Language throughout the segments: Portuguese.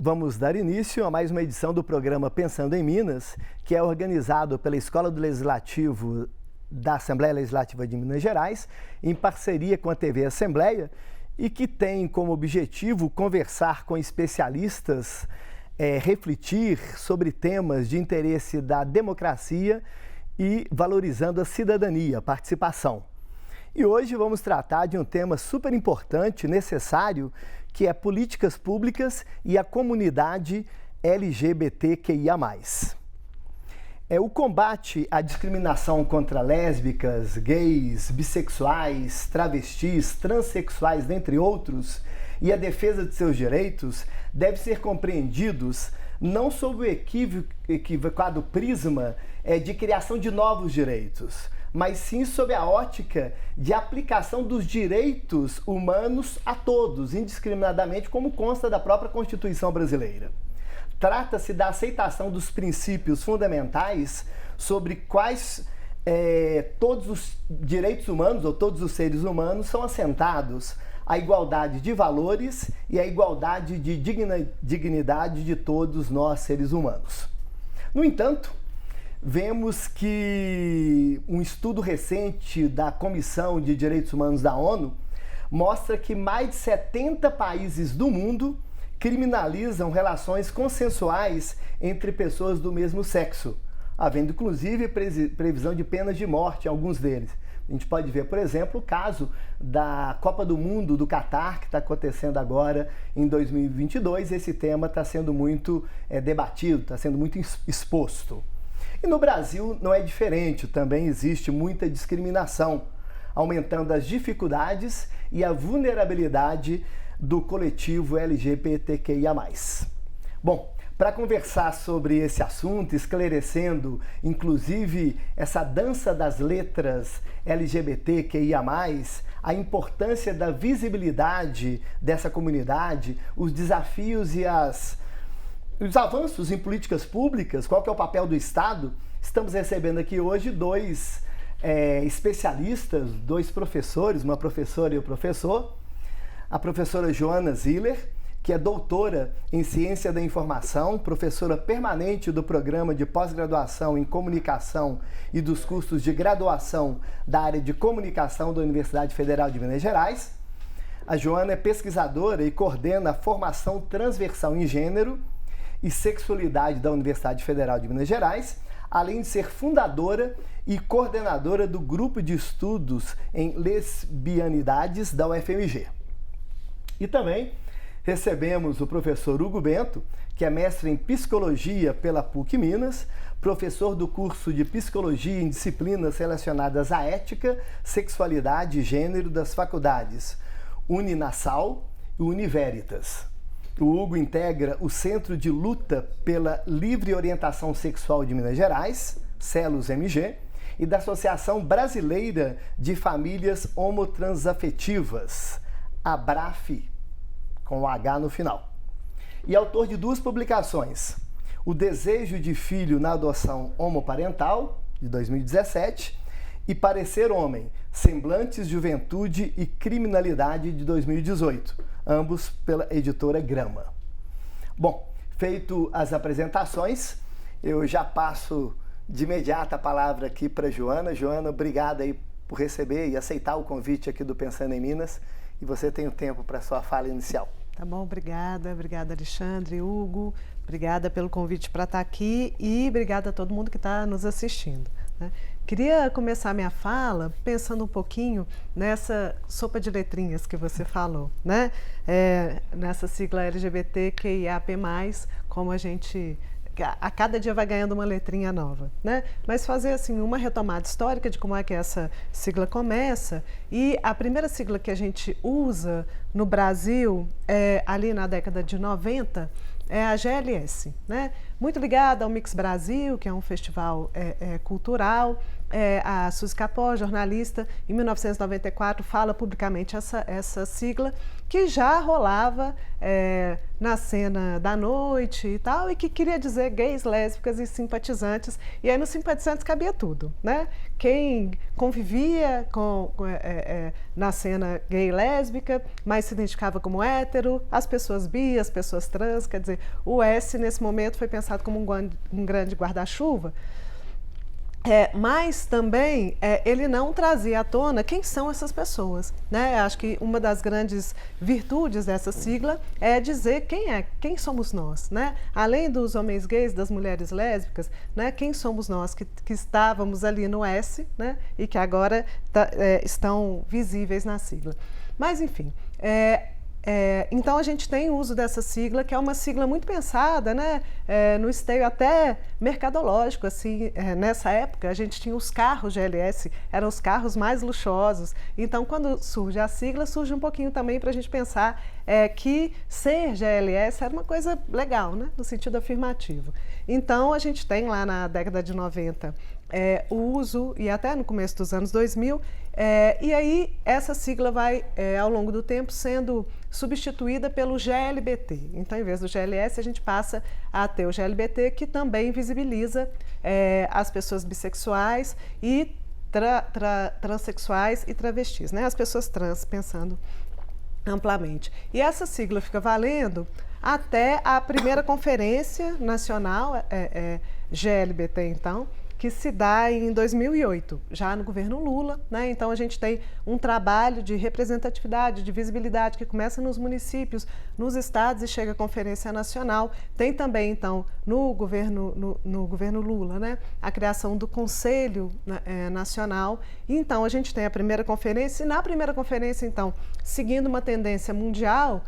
Vamos dar início a mais uma edição do programa Pensando em Minas, que é organizado pela Escola do Legislativo da Assembleia Legislativa de Minas Gerais, em parceria com a TV Assembleia, e que tem como objetivo conversar com especialistas, refletir sobre temas de interesse da democracia e valorizando a cidadania, a participação. E hoje vamos tratar de um tema super importante, necessário, que é políticas públicas e a comunidade LGBTQIA+. O combate à discriminação contra lésbicas, gays, bissexuais, travestis, transexuais, dentre outros, e a defesa de seus direitos deve ser compreendidos não sob o equivocado prisma de criação de novos direitos, mas sim sob a ótica de aplicação dos direitos humanos a todos, indiscriminadamente, como consta da própria Constituição brasileira. Trata-se da aceitação dos princípios fundamentais sobre quais todos os direitos humanos ou todos os seres humanos são assentados a igualdade de valores e a igualdade de dignidade de todos nós seres humanos. No entanto, vemos que um estudo recente da Comissão de Direitos Humanos da ONU mostra que mais de 70 países do mundo criminalizam relações consensuais entre pessoas do mesmo sexo, havendo inclusive previsão de penas de morte em alguns deles. A gente pode ver, por exemplo, o caso da Copa do Mundo do Catar, que está acontecendo agora em 2022. Esse tema está sendo muito debatido, está sendo muito exposto. E no Brasil não é diferente, também existe muita discriminação, aumentando as dificuldades e a vulnerabilidade do coletivo LGBTQIA+. Bom, para conversar sobre esse assunto, esclarecendo inclusive essa dança das letras LGBTQIA+, a importância da visibilidade dessa comunidade, os desafios e os avanços em políticas públicas, qual que é o papel do Estado, estamos recebendo aqui hoje dois especialistas, dois professores, uma professora e um professor. A professora Joana Ziller, que é doutora em Ciência da Informação, professora permanente do Programa de Pós-Graduação em Comunicação e dos cursos de graduação da área de Comunicação da Universidade Federal de Minas Gerais. A Joana é pesquisadora e coordena a formação transversal em gênero e sexualidade da Universidade Federal de Minas Gerais, além de ser fundadora e coordenadora do Grupo de Estudos em Lesbianidades da UFMG. E também recebemos o professor Hugo Bento, que é mestre em Psicologia pela PUC Minas, professor do curso de Psicologia em disciplinas relacionadas à ética, sexualidade e gênero das faculdades Uninasal e Univeritas. O Hugo integra o Centro de Luta pela Livre Orientação Sexual de Minas Gerais, CELUS-MG, e da Associação Brasileira de Famílias Homotransafetivas, ABRAF, com o H no final. E autor de duas publicações, O Desejo de Filho na Adoção Homoparental, de 2017, e Parecer Homem, Semblantes, Juventude e Criminalidade, de 2018, ambos pela editora Grama. Bom, feito as apresentações, eu já passo de imediato a palavra aqui para Joana. Joana, obrigada aí por receber e aceitar o convite aqui do Pensando em Minas, e você tem o tempo para a sua fala inicial. Tá bom, obrigada Alexandre, Hugo, obrigada pelo convite para estar aqui e obrigada a todo mundo que está nos assistindo, né? Queria começar minha fala pensando um pouquinho nessa sopa de letrinhas que você falou, né? Nessa sigla LGBTQIAP+, como a cada dia vai ganhando uma letrinha nova, né? Mas fazer assim uma retomada histórica de como é que essa sigla começa. E a primeira sigla que a gente usa no Brasil ali na década de 90 é a GLS, né? muito ligada ao Mix Brasil, que é um festival cultural. A Suzy Capó, jornalista, em 1994 fala publicamente essa sigla, que já rolava na cena da noite e tal, e que queria dizer gays, lésbicas e simpatizantes. E aí nos simpatizantes cabia tudo, né? Quem convivia na cena gay e lésbica, mas se identificava como hétero, as pessoas bi, as pessoas trans, quer dizer, o S nesse momento foi pensado como um grande guarda-chuva. Mas também ele não trazia à tona quem são essas pessoas, né? Acho que uma das grandes virtudes dessa sigla é dizer quem somos nós, né? Além dos homens gays, das mulheres lésbicas, né? Quem somos nós que estávamos ali no S, né? E que agora estão visíveis na sigla. Mas, enfim, então a gente tem o uso dessa sigla, que é uma sigla muito pensada, né, no esteio até mercadológico. Assim, nessa época a gente tinha os carros GLS, eram os carros mais luxuosos. Então, quando surge a sigla, surge um pouquinho também para a gente pensar que ser GLS era uma coisa legal, né, no sentido afirmativo. Então a gente tem lá na década de 90 o uso, e até no começo dos anos 2000, e aí essa sigla vai, ao longo do tempo, sendo substituída pelo GLBT. Então, em vez do GLS, a gente passa a ter o GLBT, que também visibiliza as pessoas bissexuais e transexuais e travestis, né? As pessoas trans, pensando amplamente. E essa sigla fica valendo até a primeira conferência nacional, GLBT, então, que se dá em 2008, já no governo Lula, né? Então a gente tem um trabalho de representatividade, de visibilidade, que começa nos municípios, nos estados e chega à Conferência Nacional. Tem também, então, no governo Lula, né, a criação do Conselho Nacional. E, então a gente tem a primeira conferência, e na primeira conferência, então, seguindo uma tendência mundial,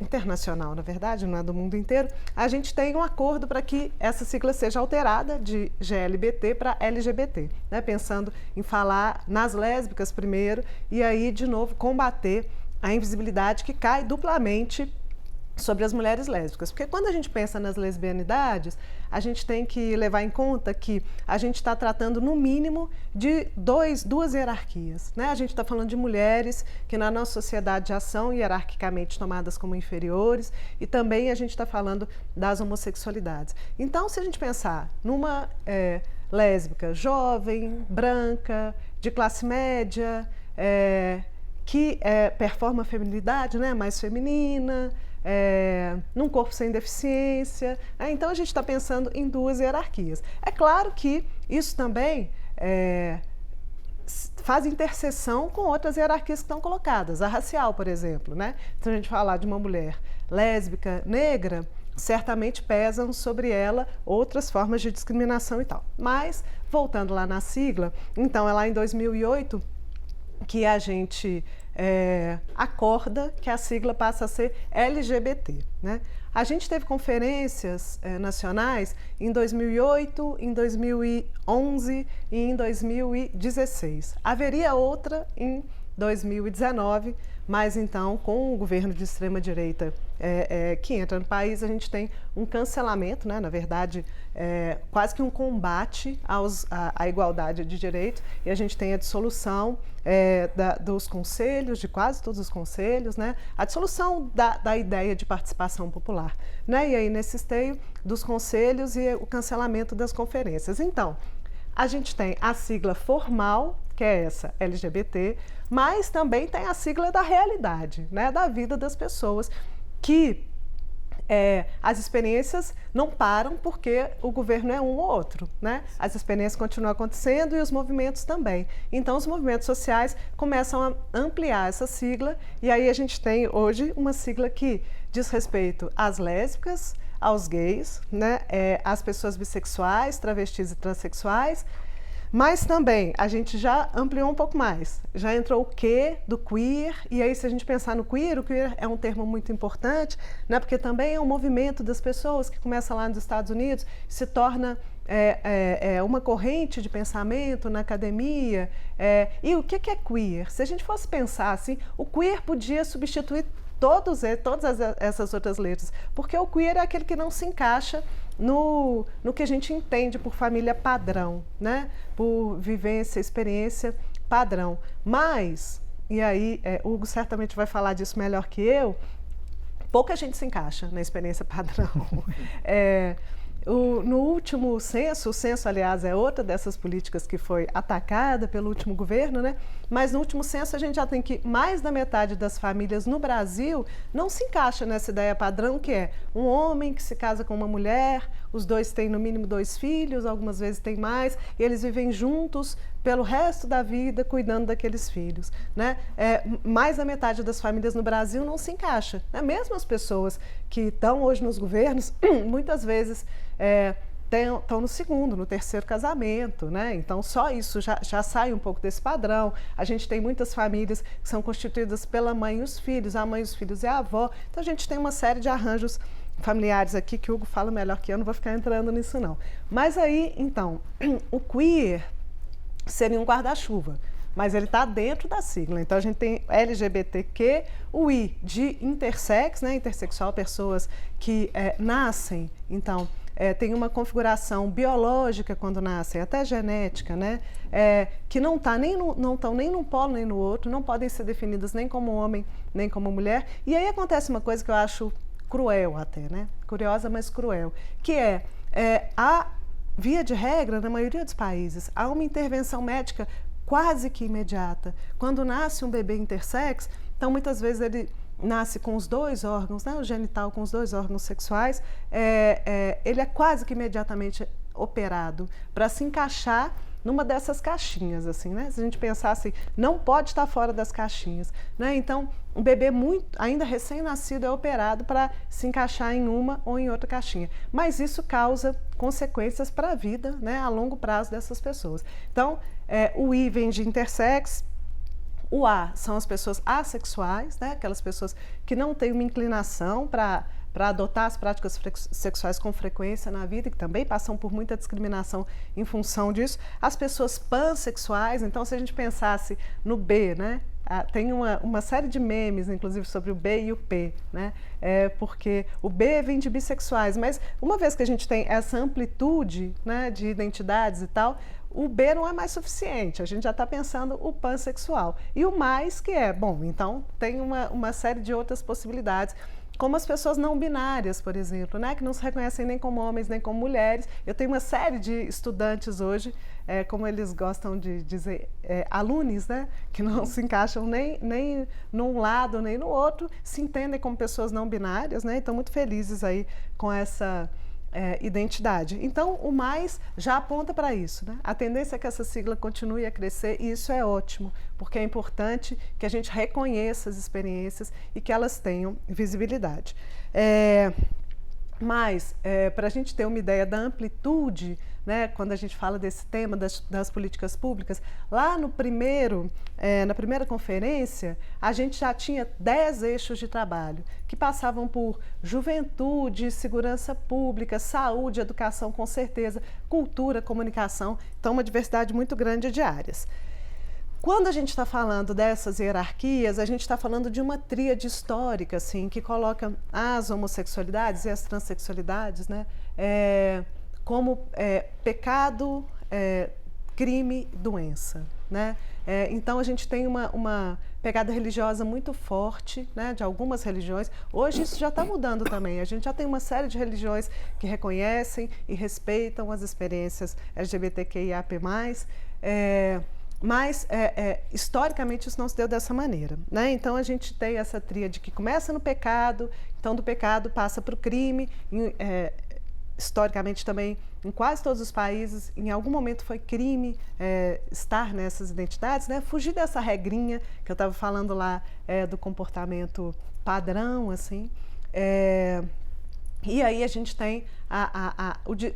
internacional, na verdade, não é do mundo inteiro, a gente tem um acordo para que essa sigla seja alterada de GLBT para LGBT, né? Pensando em falar nas lésbicas primeiro e aí, de novo, combater a invisibilidade que cai duplamente sobre as mulheres lésbicas. Porque quando a gente pensa nas lesbianidades, a gente tem que levar em conta que a gente está tratando, no mínimo, de duas hierarquias, né? A gente está falando de mulheres que na nossa sociedade já são hierarquicamente tomadas como inferiores, e também a gente está falando das homossexualidades. Então, se a gente pensar numa lésbica jovem, branca, de classe média, que performa a feminilidade, né, mais feminina, num corpo sem deficiência, então a gente está pensando em duas hierarquias. É claro que isso também faz interseção com outras hierarquias que estão colocadas, a racial, por exemplo, né? Se a gente falar de uma mulher lésbica, negra, certamente pesam sobre ela outras formas de discriminação e tal. Mas, voltando lá na sigla, então é lá em 2008 que a gente acorda que a sigla passa a ser LGBT, né? A gente teve conferências nacionais em 2008, em 2011 e em 2016. Haveria outra em 2019, mas então, com o governo de extrema-direita que entra no país, a gente tem um cancelamento, né? Na verdade, quase que um combate à igualdade de direitos, e a gente tem a dissolução dos conselhos, de quase todos os conselhos, né? A dissolução da ideia de participação popular, né? E aí, nesse esteio dos conselhos e o cancelamento das conferências. Então, a gente tem a sigla formal, que é essa, LGBT, mas também tem a sigla da realidade, né, da vida das pessoas, que as experiências não param porque o governo é um ou outro, né? As experiências continuam acontecendo e os movimentos também. Então, os movimentos sociais começam a ampliar essa sigla, e aí a gente tem hoje uma sigla que diz respeito às lésbicas, aos gays, né, às pessoas bissexuais, travestis e transexuais. Mas também a gente já ampliou um pouco mais, já entrou o Q do queer, e aí, se a gente pensar no queer, o queer é um termo muito importante, né, porque também é um movimento das pessoas que começa lá nos Estados Unidos, se torna uma corrente de pensamento na academia. E o que é queer? Se a gente fosse pensar assim, o queer podia substituir todas essas outras letras, porque o queer é aquele que não se encaixa no que a gente entende por família padrão, né? Por vivência, experiência padrão. Mas, e aí Hugo certamente vai falar disso melhor que eu, pouca gente se encaixa na experiência padrão. No último censo, o censo, aliás, é outra dessas políticas que foi atacada pelo último governo, né? Mas no último censo a gente já tem que mais da metade das famílias no Brasil não se encaixa nessa ideia padrão, que é um homem que se casa com uma mulher, os dois têm no mínimo 2 filhos, algumas vezes têm mais, e eles vivem juntos pelo resto da vida cuidando daqueles filhos, né? Mais da metade das famílias no Brasil não se encaixa, né? Mesmo as pessoas que estão hoje nos governos, muitas vezes estão no segundo, no terceiro casamento, né? Então só isso já sai um pouco desse padrão. A gente tem muitas famílias que são constituídas pela mãe e os filhos, a mãe e os filhos é a avó, então a gente tem uma série de arranjos familiares aqui que o Hugo fala melhor que eu, não vou ficar entrando nisso não. Mas aí, então, o queer seria um guarda-chuva, mas ele está dentro da sigla. Então a gente tem LGBTQ, o I de intersex, né, intersexual, pessoas que nascem, então tem uma configuração biológica quando nascem, até genética, né, que não estão nem num polo nem no outro, não podem ser definidas nem como homem nem como mulher. E aí acontece uma coisa que eu acho cruel até, né, curiosa, mas cruel, que via de regra, na maioria dos países, há uma intervenção médica quase que imediata. Quando nasce um bebê intersex, então muitas vezes ele nasce com os 2 órgãos, né, o genital com os 2 órgãos sexuais, ele é quase que imediatamente operado para se encaixar numa dessas caixinhas, assim, né? Se a gente pensar assim, não pode estar fora das caixinhas, né? Então, um bebê ainda recém-nascido é operado para se encaixar em uma ou em outra caixinha. Mas isso causa consequências para a vida, né, a longo prazo dessas pessoas. Então, o I vem de intersex, o A são as pessoas assexuais, né, aquelas pessoas que não têm uma inclinação para adotar as práticas sexuais com frequência na vida, que também passam por muita discriminação em função disso. As pessoas pansexuais, então se a gente pensasse no B, né, tem uma série de memes, inclusive, sobre o B e o P, né, porque o B vem de bissexuais, mas uma vez que a gente tem essa amplitude, né, de identidades e tal, o B não é mais suficiente, a gente já está pensando o pansexual. E o mais que então tem uma série de outras possibilidades, como as pessoas não binárias, por exemplo, né, que não se reconhecem nem como homens nem como mulheres. Eu tenho uma série de estudantes hoje, como eles gostam de dizer, alunos, né, que não se encaixam nem num lado nem no outro, se entendem como pessoas não binárias, né, e estão muito felizes aí com essa identidade. Então, o mais já aponta para isso, né? A tendência é que essa sigla continue a crescer e isso é ótimo, porque é importante que a gente reconheça as experiências e que elas tenham visibilidade. Mas, para a gente ter uma ideia da amplitude, né, quando a gente fala desse tema das políticas públicas, lá na primeira conferência, a gente já tinha 10 eixos de trabalho, que passavam por juventude, segurança pública, saúde, educação com certeza, cultura, comunicação, então uma diversidade muito grande de áreas. Quando a gente está falando dessas hierarquias, a gente está falando de uma tríade histórica, assim, que coloca as homossexualidades e as transexualidades, né, como pecado, crime, doença, né? Então a gente tem uma pegada religiosa muito forte, né, de algumas religiões. Hoje isso já está mudando também. A gente já tem uma série de religiões que reconhecem e respeitam as experiências LGBTQIAP+. Mas, historicamente, isso não se deu dessa maneira, né? Então, a gente tem essa tríade que começa no pecado, então, do pecado passa para o crime. Historicamente, também, em quase todos os países, em algum momento foi crime estar nessas identidades, né? Fugir dessa regrinha que eu estava falando lá do comportamento padrão, assim. E aí a gente tem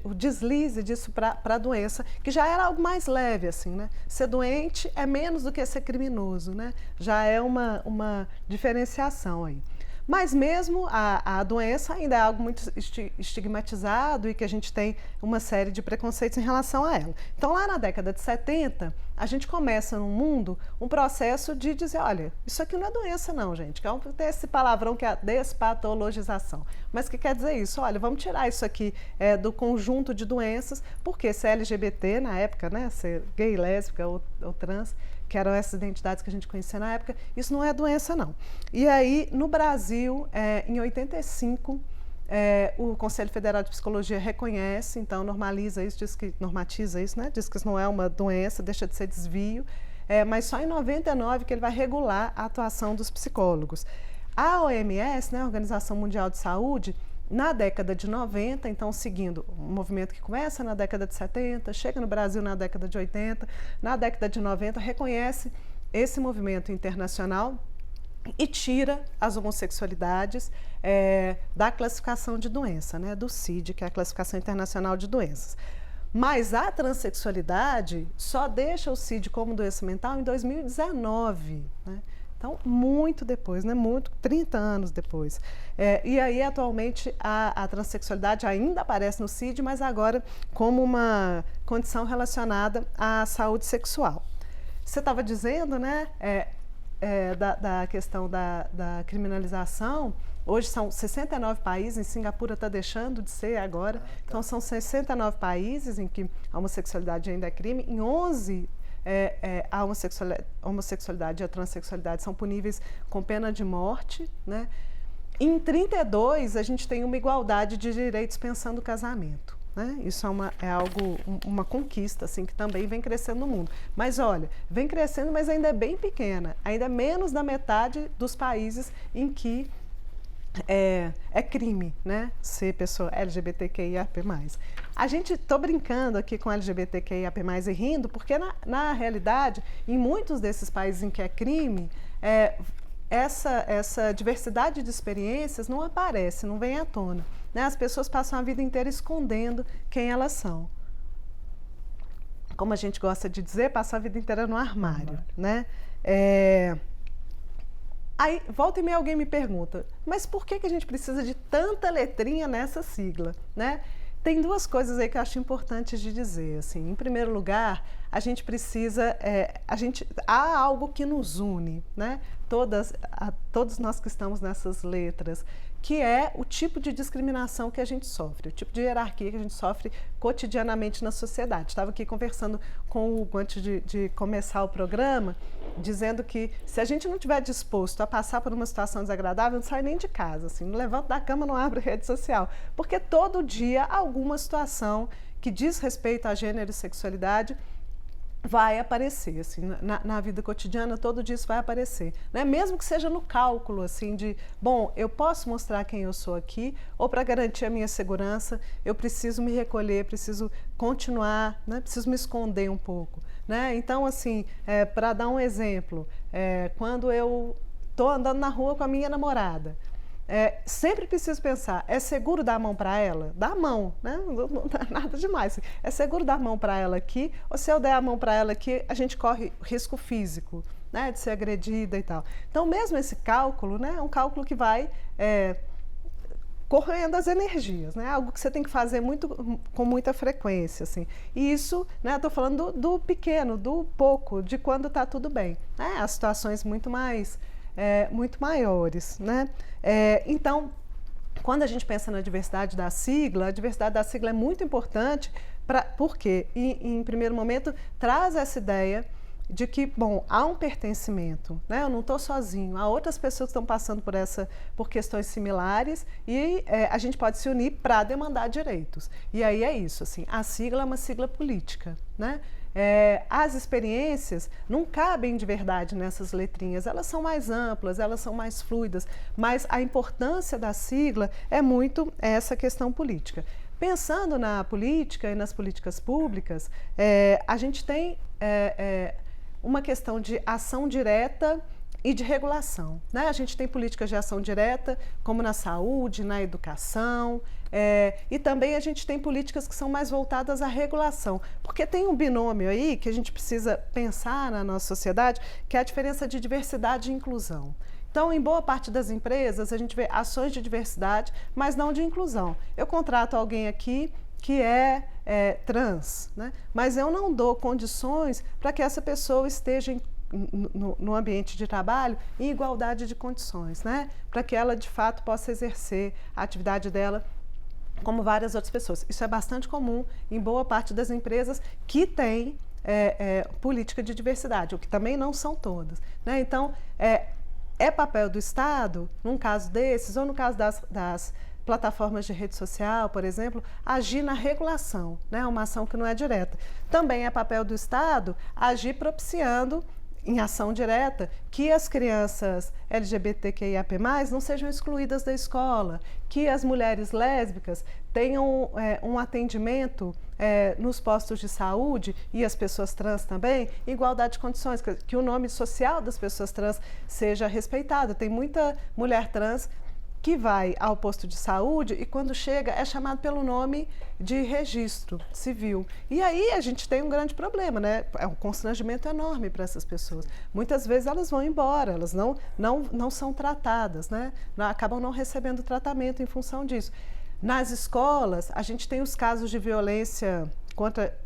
o deslize disso para a doença, que já era algo mais leve, assim, né? Ser doente é menos do que ser criminoso, né? Já é uma diferenciação aí. Mas mesmo a doença ainda é algo muito estigmatizado e que a gente tem uma série de preconceitos em relação a ela. Então, lá na década de 70, a gente começa no mundo um processo de dizer, olha, isso aqui não é doença não, gente, que tem esse palavrão que é a despatologização. Mas que quer dizer isso? Olha, vamos tirar isso aqui do conjunto de doenças, porque ser LGBT na época, né, ser gay, lésbica ou trans, que eram essas identidades que a gente conhecia na época, isso não é doença não. E aí, no Brasil, em 85, o Conselho Federal de Psicologia reconhece, então normaliza isso, normatiza isso, né? Diz que isso não é uma doença, deixa de ser desvio, mas só em 99 que ele vai regular a atuação dos psicólogos. A OMS, né, a Organização Mundial de Saúde, na década de 90, então seguindo um movimento que começa na década de 70, chega no Brasil na década de 80, na década de 90 reconhece esse movimento internacional e tira as homossexualidades da classificação de doença, né, do CID, que é a Classificação Internacional de Doenças. Mas a transexualidade só deixa o CID como doença mental em 2019, né? Então, muito depois, né? 30 anos depois. E aí, atualmente, a transexualidade ainda aparece no CID, mas agora como uma condição relacionada à saúde sexual. Você estava dizendo, né, da questão da criminalização. Hoje são 69 países, em Singapura está deixando de ser agora. Então, são 69 países em que a homossexualidade ainda é crime. Em 11 a homossexualidade e a transexualidade são puníveis com pena de morte, né? Em 32, a gente tem uma igualdade de direitos pensando o casamento, né? Isso uma conquista, assim, que também vem crescendo no mundo. Mas olha, vem crescendo, mas ainda é bem pequena, ainda é menos da metade dos países em que é crime, né, ser pessoa LGBTQIAP+. Tô brincando aqui com LGBTQIAP+, e rindo, porque na realidade, em muitos desses países em que é crime, essa diversidade de experiências não aparece, não vem à tona, né? As pessoas passam a vida inteira escondendo quem elas são. Como a gente gosta de dizer, passam a vida inteira no armário, né? Aí, volta e meia, alguém me pergunta, mas por que a gente precisa de tanta letrinha nessa sigla, né? Tem duas coisas aí que eu acho importantes de dizer, assim. Em primeiro lugar, a gente precisa, há algo que nos une, né? Todos nós que estamos nessas letras, que é o tipo de discriminação que a gente sofre, o tipo de hierarquia que a gente sofre cotidianamente na sociedade. Estava aqui conversando com o Hugo antes de começar o programa, dizendo que se a gente não estiver disposto a passar por uma situação desagradável, não sai nem de casa, assim, não levanta da cama, não abre rede social, porque todo dia alguma situação que diz respeito a gênero e sexualidade vai aparecer, assim, na vida cotidiana, todo dia isso vai aparecer, né? Mesmo que seja no cálculo, assim, de, bom, eu posso mostrar quem eu sou aqui, ou para garantir a minha segurança, eu preciso me recolher, preciso continuar, né? Preciso me esconder um pouco, né? Então, assim, para dar um exemplo, quando eu estou andando na rua com a minha namorada, sempre preciso pensar, é seguro dar a mão para ela? Dá a mão, né? Não dá nada demais. É seguro dar a mão para ela aqui? Ou se eu der a mão para ela aqui, a gente corre risco físico, né? De ser agredida e tal. Então, mesmo esse cálculo, né? É um cálculo que vai correndo as energias, né? Algo que você tem que fazer com muita frequência, assim. E isso, né? Estou falando do pequeno, do pouco, de quando está tudo bem, né? As situações muito maiores, né? Então, quando a gente pensa na diversidade da sigla, a diversidade da sigla é muito importante porque, em primeiro momento, traz essa ideia de que, bom, há um pertencimento, né? Eu não estou sozinho, há outras pessoas que estão passando por questões similares e a gente pode se unir para demandar direitos. E aí é isso, assim, a sigla é uma sigla política, né? As experiências não cabem de verdade nessas letrinhas, elas são mais amplas, elas são mais fluidas, mas a importância da sigla é muito essa questão política. Pensando na política e nas políticas públicas, a gente tem uma questão de ação direta e de regulação, né? A gente tem políticas de ação direta, como na saúde, na educação, e também a gente tem políticas que são mais voltadas à regulação, porque tem um binômio aí que a gente precisa pensar na nossa sociedade, que é a diferença de diversidade e inclusão. Então, em boa parte das empresas, a gente vê ações de diversidade, mas não de inclusão. Eu contrato alguém aqui que é trans, né? Mas eu não dou condições para que essa pessoa esteja no ambiente de trabalho em igualdade de condições, né? Para que ela, de fato, possa exercer a atividade dela como várias outras pessoas. Isso é bastante comum em boa parte das empresas que têm política de diversidade, o que também não são todas, né? Então, é papel do Estado, num caso desses, ou no caso das plataformas de rede social, por exemplo, agir na regulação, né? Uma ação que não é direta. Também é papel do Estado agir propiciando, em ação direta, que as crianças LGBTQIAP+, não sejam excluídas da escola, que as mulheres lésbicas tenham um atendimento nos postos de saúde, e as pessoas trans também, igualdade de condições, que o nome social das pessoas trans seja respeitado. Tem muita mulher trans que vai ao posto de saúde e quando chega é chamado pelo nome de registro civil. E aí a gente tem um grande problema, né? É um constrangimento enorme para essas pessoas. Muitas vezes elas vão embora, elas não são tratadas, né? Acabam não recebendo tratamento em função disso. Nas escolas, a gente tem os casos de violência contra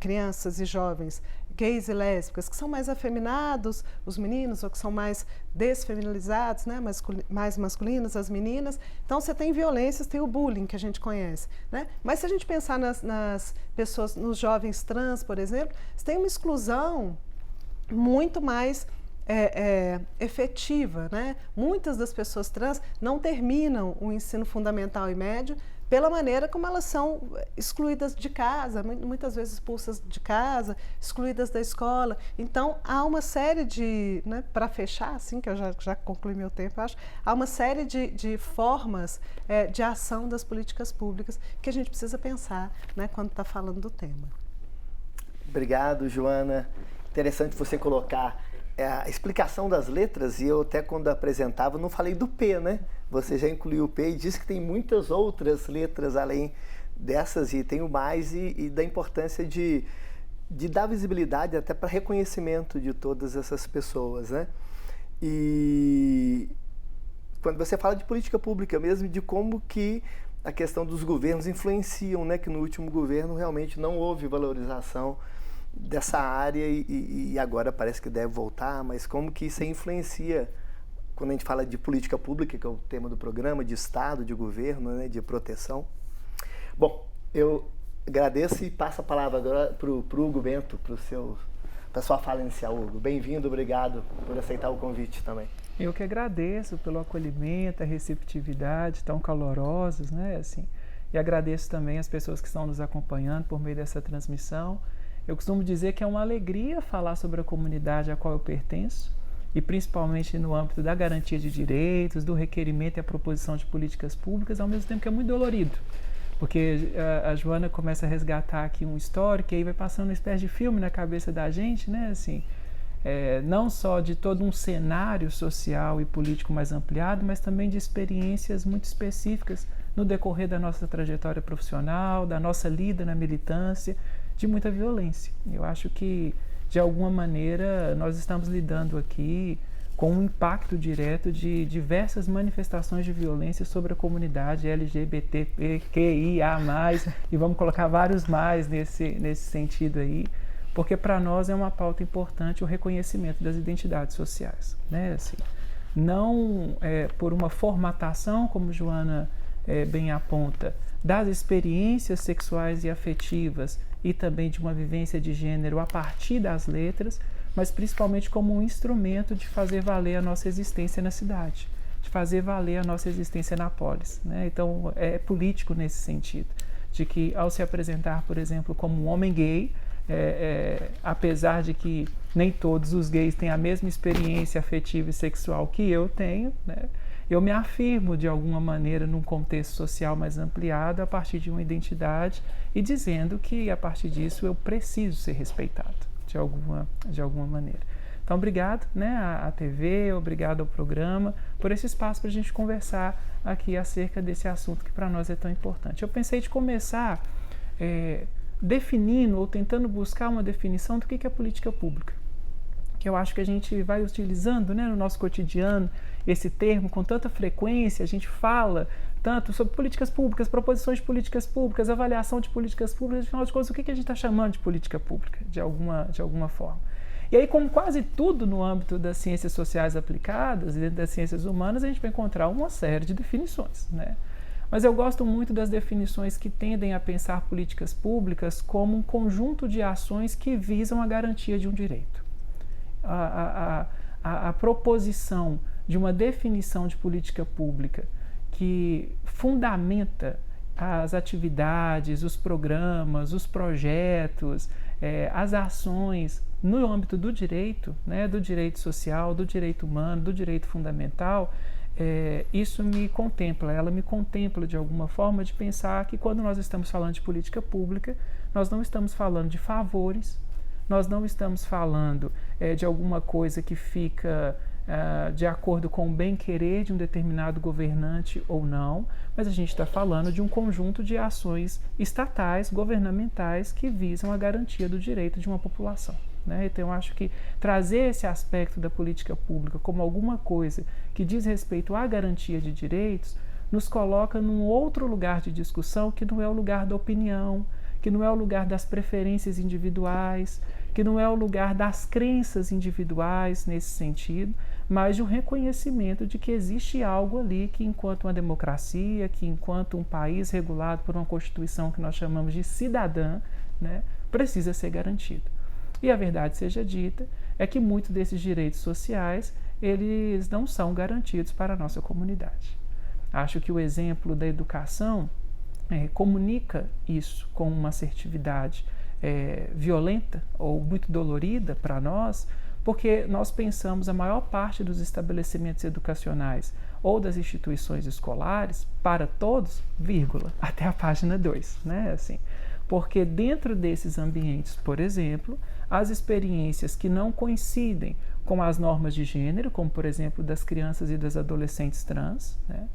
crianças e jovens gays e lésbicas, que são mais afeminados, os meninos, ou que são mais desfeminilizados, né? mais masculinos, as meninas. Então, você tem violências, tem o bullying, que a gente conhece, né? Mas se a gente pensar nas pessoas, nos jovens trans, por exemplo, você tem uma exclusão muito mais efetiva, né? Muitas das pessoas trans não terminam o ensino fundamental e médio pela maneira como elas são excluídas de casa, muitas vezes expulsas de casa, excluídas da escola. Então, há uma série de, né, para fechar, assim, que eu já concluí meu tempo, acho, há uma série de formas de ação das políticas públicas que a gente precisa pensar, né, quando está falando do tema. Obrigado, Joana. Interessante você colocar a explicação das letras, e eu até quando apresentava não falei do P, né? Você já incluiu o P e disse que tem muitas outras letras além dessas, e tem o mais, e da importância de dar visibilidade até para reconhecimento de todas essas pessoas, né? E quando você fala de política pública mesmo, de como que a questão dos governos influenciam, né? Que no último governo realmente não houve valorização dessa área e agora parece que deve voltar, mas como que isso influencia quando a gente fala de política pública, que é o tema do programa, de Estado, de governo, né, de proteção. Bom, eu agradeço e passo a palavra agora para o Hugo Bento, para sua fala inicial, Hugo. Bem-vindo, obrigado por aceitar o convite também. Eu que agradeço pelo acolhimento, a receptividade tão calorosos, né, assim, e agradeço também as pessoas que estão nos acompanhando por meio dessa transmissão. Eu costumo dizer que é uma alegria falar sobre a comunidade a qual eu pertenço, e principalmente no âmbito da garantia de direitos, do requerimento e a proposição de políticas públicas, ao mesmo tempo que é muito dolorido, porque a Joana começa a resgatar aqui um histórico e aí vai passando uma espécie de filme na cabeça da gente, né, assim, não só de todo um cenário social e político mais ampliado, mas também de experiências muito específicas no decorrer da nossa trajetória profissional, da nossa lida na militância, de muita violência. Eu acho que, de alguma maneira, nós estamos lidando aqui com um impacto direto de diversas manifestações de violência sobre a comunidade LGBTQIA+, e vamos colocar vários mais nesse sentido aí, porque para nós é uma pauta importante o reconhecimento das identidades sociais, né? Assim, não por uma formatação, como Joana bem aponta, das experiências sexuais e afetivas e também de uma vivência de gênero a partir das letras, mas principalmente como um instrumento de fazer valer a nossa existência na cidade, de fazer valer a nossa existência na polis, né? Então, é político nesse sentido, de que ao se apresentar, por exemplo, como um homem gay, apesar de que nem todos os gays têm a mesma experiência afetiva e sexual que eu tenho, né? Eu me afirmo de alguma maneira num contexto social mais ampliado a partir de uma identidade e dizendo que a partir disso eu preciso ser respeitado de alguma maneira. Então, obrigado, né, à TV, obrigado ao programa por esse espaço para a gente conversar aqui acerca desse assunto que para nós é tão importante. Eu pensei de começar definindo ou tentando buscar uma definição do que é política pública. que eu acho que a gente vai utilizando, né, no nosso cotidiano, esse termo com tanta frequência, a gente fala tanto sobre políticas públicas, proposições de políticas públicas, avaliação de políticas públicas, afinal de contas, o que a gente está chamando de política pública, de alguma forma. E aí, como quase tudo no âmbito das ciências sociais aplicadas e das ciências humanas, a gente vai encontrar uma série de definições, né? Mas eu gosto muito das definições que tendem a pensar políticas públicas como um conjunto de ações que visam a garantia de um direito. A proposição de uma definição de política pública que fundamenta as atividades, os programas, os projetos, as ações no âmbito do direito, né, do direito social, do direito humano, do direito fundamental, isso me contempla, ela me contempla de alguma forma de pensar que quando nós estamos falando de política pública, nós não estamos falando de favores, nós não estamos falando de alguma coisa que fica de acordo com o bem-querer de um determinado governante ou não, mas a gente está falando de um conjunto de ações estatais, governamentais, que visam a garantia do direito de uma população, né? Então, eu acho que trazer esse aspecto da política pública como alguma coisa que diz respeito à garantia de direitos nos coloca num outro lugar de discussão que não é o lugar da opinião, que não é o lugar das preferências individuais, que não é o lugar das crenças individuais nesse sentido, mas de um reconhecimento de que existe algo ali que, enquanto uma democracia, que enquanto um país regulado por uma Constituição que nós chamamos de cidadã, né, precisa ser garantido. E a verdade seja dita, é que muitos desses direitos sociais, eles não são garantidos para a nossa comunidade. Acho que o exemplo da educação comunica isso com uma assertividade violenta ou muito dolorida para nós, porque nós pensamos a maior parte dos estabelecimentos educacionais ou das instituições escolares para todos, vírgula, até a página 2, né? Assim, porque dentro desses ambientes, por exemplo, as experiências que não coincidem com as normas de gênero, como por exemplo das crianças e das adolescentes trans, né?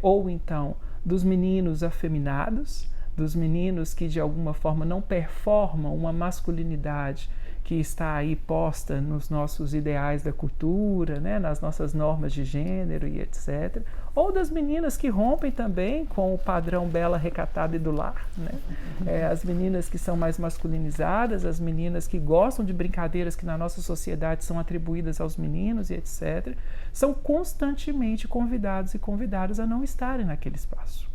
Ou então dos meninos afeminados, dos meninos que de alguma forma não performam uma masculinidade que está aí posta nos nossos ideais da cultura, né, nas nossas normas de gênero e etc. Ou das meninas que rompem também com o padrão bela, recatada e do lar, né? As meninas que são mais masculinizadas, as meninas que gostam de brincadeiras que na nossa sociedade são atribuídas aos meninos e etc., são constantemente convidados e convidadas a não estarem naquele espaço.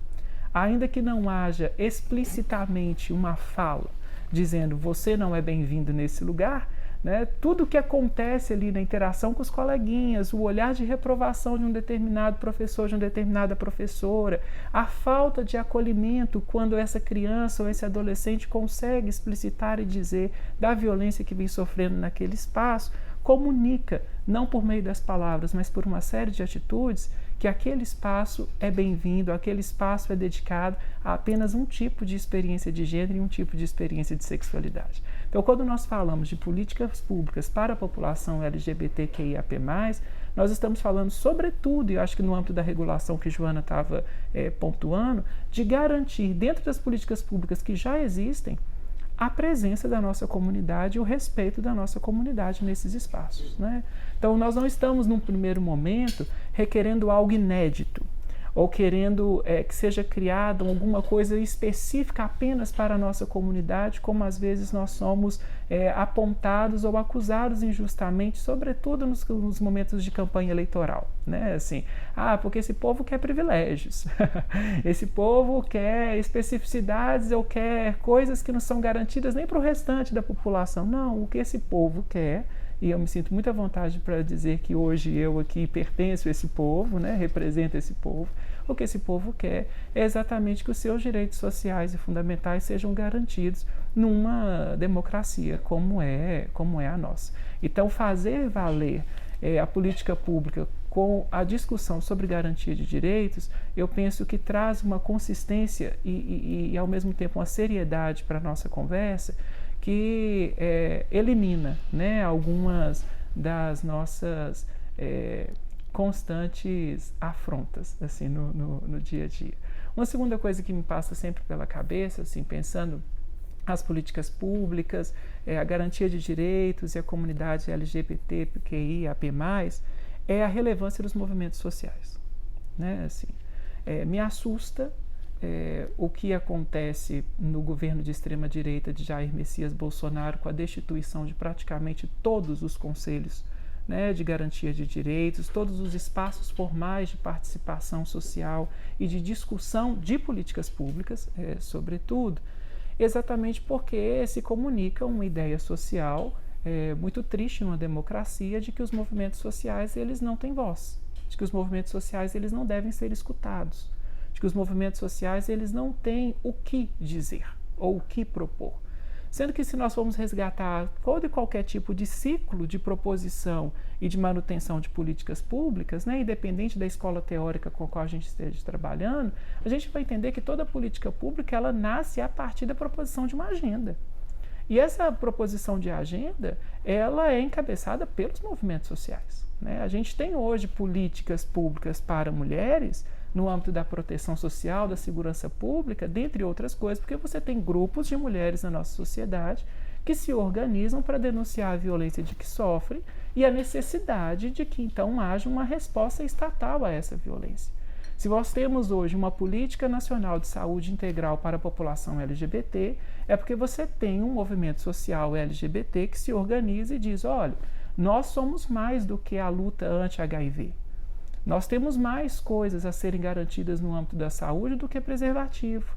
Ainda que não haja explicitamente uma fala dizendo você não é bem-vindo nesse lugar, né? Tudo que acontece ali na interação com os coleguinhas, o olhar de reprovação de um determinado professor, de uma determinada professora, a falta de acolhimento quando essa criança ou esse adolescente consegue explicitar e dizer da violência que vem sofrendo naquele espaço, comunica, não por meio das palavras, mas por uma série de atitudes, que aquele espaço é bem-vindo, aquele espaço é dedicado a apenas um tipo de experiência de gênero e um tipo de experiência de sexualidade. Então, quando nós falamos de políticas públicas para a população LGBTQIAP+, nós estamos falando, sobretudo, e eu acho que no âmbito da regulação que Joana estava pontuando, de garantir, dentro das políticas públicas que já existem, a presença da nossa comunidade e o respeito da nossa comunidade nesses espaços, né? Então, nós não estamos, num primeiro momento, requerendo algo inédito ou querendo que seja criada alguma coisa específica apenas para a nossa comunidade, como às vezes nós somos apontados ou acusados injustamente, sobretudo nos momentos de campanha eleitoral, né? Assim, porque esse povo quer privilégios, esse povo quer especificidades ou quer coisas que não são garantidas nem para o restante da população. Não, o que esse povo quer, e eu me sinto muito à vontade para dizer que hoje eu aqui pertenço a esse povo, né, represento esse povo. O que esse povo quer é exatamente que os seus direitos sociais e fundamentais sejam garantidos numa democracia como é a nossa. Então, fazer valer a política pública com a discussão sobre garantia de direitos, eu penso que traz uma consistência e ao mesmo tempo uma seriedade para a nossa conversa, que elimina, né, algumas das nossas constantes afrontas assim, no dia a dia. Uma segunda coisa que me passa sempre pela cabeça, assim, pensando as políticas públicas, a garantia de direitos e a comunidade LGBTQIAP+, é a relevância dos movimentos sociais. Né? Assim, me assusta o que acontece no governo de extrema-direita de Jair Messias Bolsonaro com a destituição de praticamente todos os conselhos, né, de garantia de direitos, todos os espaços formais de participação social e de discussão de políticas públicas, sobretudo, exatamente porque se comunica uma ideia social muito triste numa democracia de que os movimentos sociais eles não têm voz, de que os movimentos sociais eles não devem ser escutados, de que os movimentos sociais eles não têm o que dizer ou o que propor. Sendo que se nós formos resgatar todo e qualquer tipo de ciclo de proposição e de manutenção de políticas públicas, né, independente da escola teórica com a qual a gente esteja trabalhando, a gente vai entender que toda política pública ela nasce a partir da proposição de uma agenda. E essa proposição de agenda, ela é encabeçada pelos movimentos sociais. Né? A gente tem hoje políticas públicas para mulheres no âmbito da proteção social, da segurança pública, dentre outras coisas, porque você tem grupos de mulheres na nossa sociedade que se organizam para denunciar a violência de que sofrem e a necessidade de que, então, haja uma resposta estatal a essa violência. Se nós temos hoje uma política nacional de saúde integral para a população LGBT, é porque você tem um movimento social LGBT que se organiza e diz, olha, nós somos mais do que a luta anti-HIV. Nós temos mais coisas a serem garantidas no âmbito da saúde do que preservativo.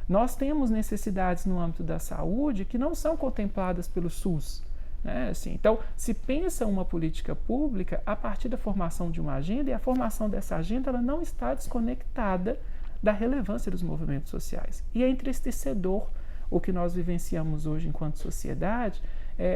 Nós temos necessidades no âmbito da saúde que não são contempladas pelo SUS. Né? Assim, então, se pensa uma política pública a partir da formação de uma agenda, e a formação dessa agenda ela não está desconectada da relevância dos movimentos sociais. E é entristecedor o que nós vivenciamos hoje enquanto sociedade,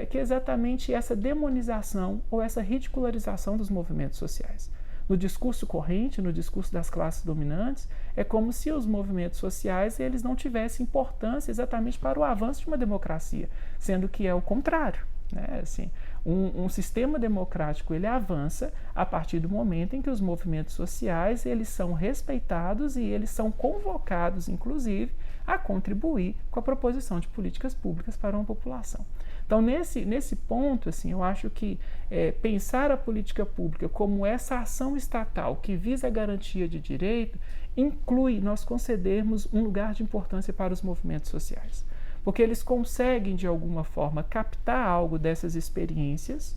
que é exatamente essa demonização ou essa ridicularização dos movimentos sociais. No discurso corrente, no discurso das classes dominantes, é como se os movimentos sociais eles não tivessem importância exatamente para o avanço de uma democracia, sendo que é o contrário. Né? Assim, um sistema democrático ele avança a partir do momento em que os movimentos sociais eles são respeitados e eles são convocados, inclusive, a contribuir com a proposição de políticas públicas para uma população. Então, nesse ponto, assim, eu acho que pensar a política pública como essa ação estatal que visa a garantia de direito inclui nós concedermos um lugar de importância para os movimentos sociais. Porque eles conseguem, de alguma forma, captar algo dessas experiências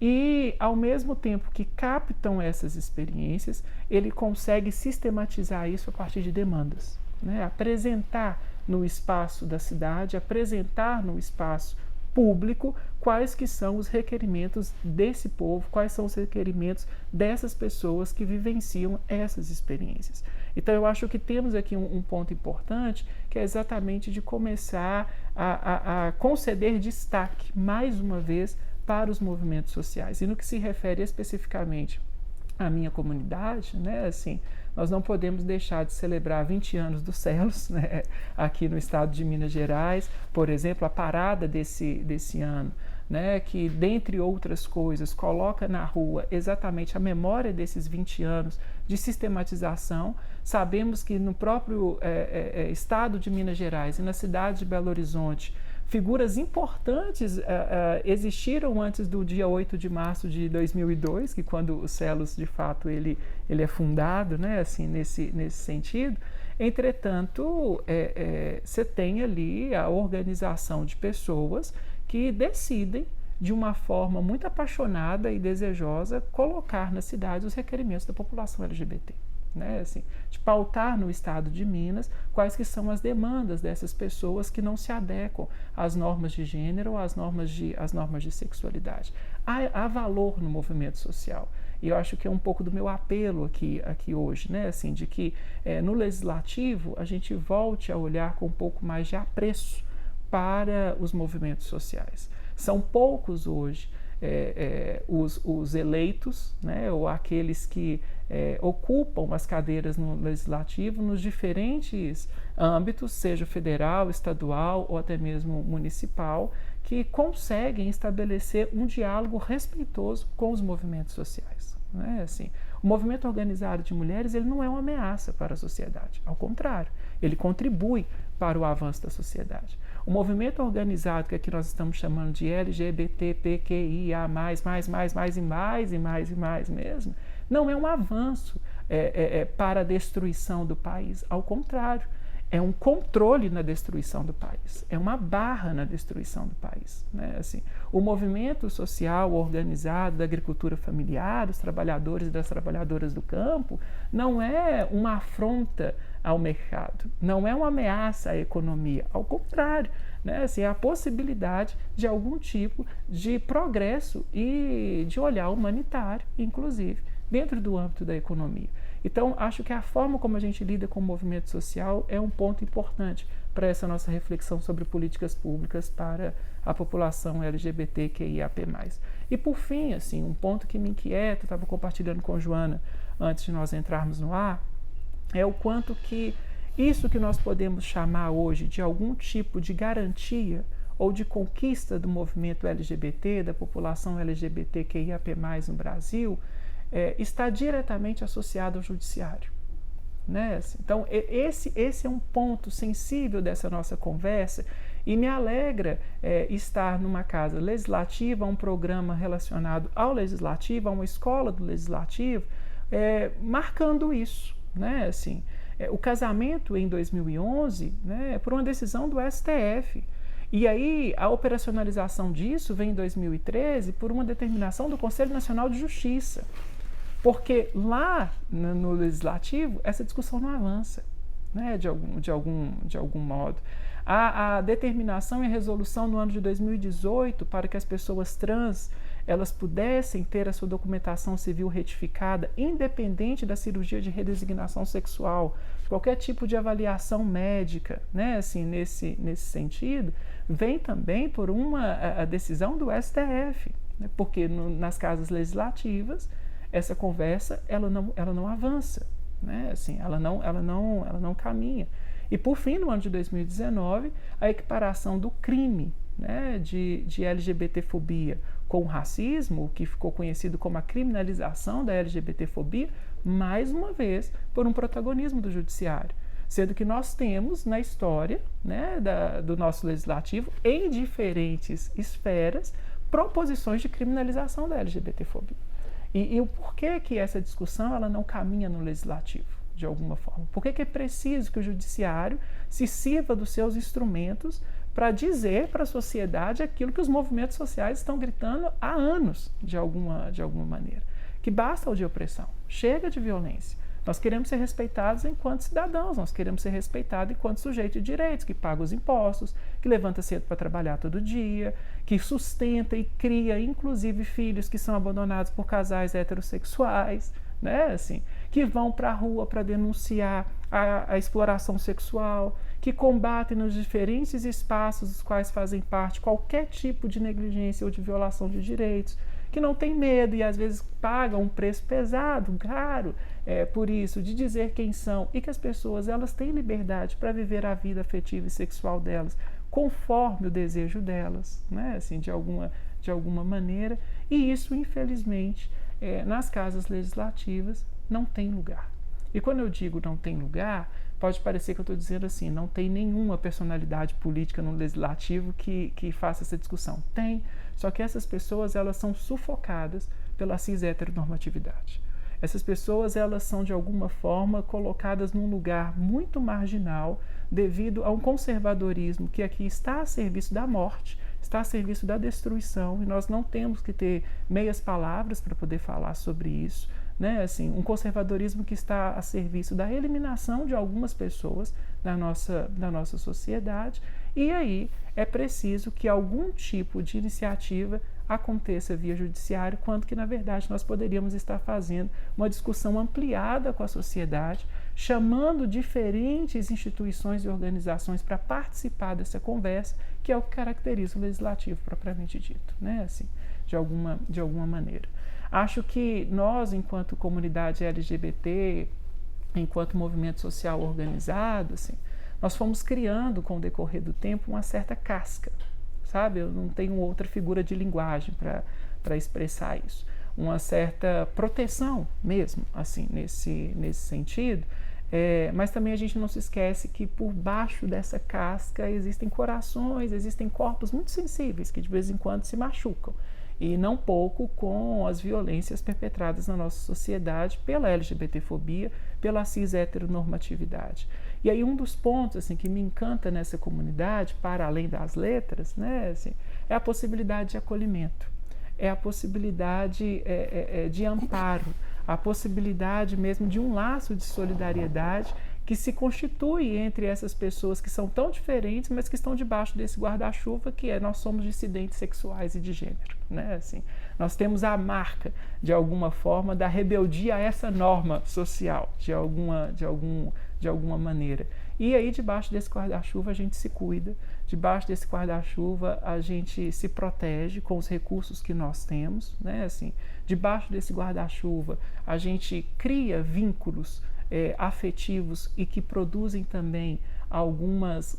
e, ao mesmo tempo que captam essas experiências, ele consegue sistematizar isso a partir de demandas. Né? Apresentar no espaço da cidade, apresentar no espaço público quais que são os requerimentos desse povo, quais são os requerimentos dessas pessoas que vivenciam essas experiências. Então eu acho que temos aqui um ponto importante, que é exatamente de começar a conceder destaque, mais uma vez, para os movimentos sociais. E no que se refere especificamente à minha comunidade, né, assim, nós não podemos deixar de celebrar 20 anos do CELUS, né, aqui no estado de Minas Gerais, por exemplo, a parada desse ano, né, que, dentre outras coisas, coloca na rua exatamente a memória desses 20 anos de sistematização. Sabemos que no próprio estado de Minas Gerais e na cidade de Belo Horizonte, figuras importantes existiram antes do dia 8 de março de 2002, que quando o CELUS, de fato, ele é fundado, né, assim, nesse sentido. Entretanto, você tem ali a organização de pessoas que decidem, de uma forma muito apaixonada e desejosa, colocar na cidade os requerimentos da população LGBT. Né, assim, de pautar no estado de Minas quais que são as demandas dessas pessoas que não se adequam às normas de gênero ou às normas de sexualidade. Há valor no movimento social. E eu acho que é um pouco do meu apelo aqui hoje, né, assim, de que no legislativo a gente volte a olhar com um pouco mais de apreço para os movimentos sociais. São poucos hoje os eleitos, né, ou aqueles que ocupam as cadeiras no legislativo nos diferentes âmbitos, seja federal, estadual ou até mesmo municipal, que conseguem estabelecer um diálogo respeitoso com os movimentos sociais. Né? Assim, o movimento organizado de mulheres ele não é uma ameaça para a sociedade, ao contrário, ele contribui para o avanço da sociedade. O movimento organizado, que aqui nós estamos chamando de LGBTQIA+, mais mesmo, não é um avanço para a destruição do país. Ao contrário, é um controle na destruição do país, é uma barra na destruição do país, né? Assim, o movimento social organizado da agricultura familiar, dos trabalhadores e das trabalhadoras do campo, não é uma afronta ao mercado, não é uma ameaça à economia, ao contrário, né? Assim, é a possibilidade de algum tipo de progresso e de olhar humanitário, inclusive, dentro do âmbito da economia. Então, acho que a forma como a gente lida com o movimento social é um ponto importante para essa nossa reflexão sobre políticas públicas para a população LGBTQIAP+. E, por fim, assim, um ponto que me inquieta, estava compartilhando com a Joana antes de nós entrarmos no ar, é o quanto que isso que nós podemos chamar hoje de algum tipo de garantia ou de conquista do movimento LGBT, da população LGBTQIAP+, no Brasil, está diretamente associado ao judiciário, né? Então, esse é um ponto sensível dessa nossa conversa e me alegra estar numa casa legislativa, um programa relacionado ao legislativo, a uma escola do legislativo, marcando isso, né? Assim, o casamento em 2011, né, por uma decisão do STF. E aí, a operacionalização disso vem em 2013 por uma determinação do Conselho Nacional de Justiça. Porque lá no legislativo, essa discussão não avança, né, de algum modo. A determinação e a resolução no ano de 2018 para que as pessoas trans elas pudessem ter a sua documentação civil retificada, independente da cirurgia de redesignação sexual, qualquer tipo de avaliação médica, né, assim, nesse sentido, vem também por a decisão do STF, né, porque nas casas legislativas essa conversa ela não avança, né? Assim, ela não caminha. E por fim, no ano de 2019, a equiparação do crime, né, de LGBTfobia com o racismo, que ficou conhecido como a criminalização da LGBTfobia, mais uma vez por um protagonismo do judiciário, sendo que nós temos na história, né, do nosso legislativo, em diferentes esferas, proposições de criminalização da LGBTfobia. E o porquê que essa discussão ela não caminha no legislativo, de alguma forma? Por que é preciso que o judiciário se sirva dos seus instrumentos para dizer para a sociedade aquilo que os movimentos sociais estão gritando há anos, de alguma maneira? Que basta o de opressão, chega de violência. Nós queremos ser respeitados enquanto cidadãos, nós queremos ser respeitados enquanto sujeito de direitos, que paga os impostos, que levanta cedo para trabalhar todo dia, que sustenta e cria, inclusive, filhos que são abandonados por casais heterossexuais, né? Assim, que vão para a rua para denunciar a exploração sexual, que combatem nos diferentes espaços dos quais fazem parte qualquer tipo de negligência ou de violação de direitos, que não tem medo e às vezes pagam um preço pesado, caro, por isso, de dizer quem são, e que as pessoas elas têm liberdade para viver a vida afetiva e sexual delas conforme o desejo delas, né? Assim, de alguma maneira, e isso, infelizmente, nas casas legislativas não tem lugar. E quando eu digo não tem lugar, pode parecer que eu estou dizendo assim, não tem nenhuma personalidade política no legislativo que faça essa discussão. Tem, só que essas pessoas elas são sufocadas pela cis-heteronormatividade. Essas pessoas elas são de alguma forma colocadas num lugar muito marginal devido a um conservadorismo que aqui está a serviço da morte, está a serviço da destruição, e nós não temos que ter meias palavras para poder falar sobre isso, né? Assim, um conservadorismo que está a serviço da eliminação de algumas pessoas da nossa sociedade, e aí é preciso que algum tipo de iniciativa aconteça via judiciário, quando que, na verdade, nós poderíamos estar fazendo uma discussão ampliada com a sociedade, chamando diferentes instituições e organizações para participar dessa conversa, que é o que caracteriza o legislativo propriamente dito, né? Assim, de alguma maneira. Acho que nós, enquanto comunidade LGBT, enquanto movimento social organizado, assim, nós fomos criando, com o decorrer do tempo, uma certa casca, sabe? Eu não tenho outra figura de linguagem para expressar isso. Uma certa proteção mesmo, assim, nesse sentido, Mas também a gente não se esquece que por baixo dessa casca existem corações, existem corpos muito sensíveis que de vez em quando se machucam. E não pouco com as violências perpetradas na nossa sociedade pela LGBTfobia, pela cis-heteronormatividade. E aí um dos pontos assim, que me encanta nessa comunidade, para além das letras, né, assim, é a possibilidade de acolhimento, é a possibilidade de amparo, a possibilidade mesmo de um laço de solidariedade que se constitui entre essas pessoas que são tão diferentes, mas que estão debaixo desse guarda-chuva que nós somos dissidentes sexuais e de gênero, né? Assim, nós temos a marca, de alguma forma, da rebeldia a essa norma social, de alguma maneira. E aí, debaixo desse guarda-chuva, a gente se cuida, debaixo desse guarda-chuva, a gente se protege com os recursos que nós temos, né? Assim, debaixo desse guarda-chuva, a gente cria vínculos afetivos e que produzem também algumas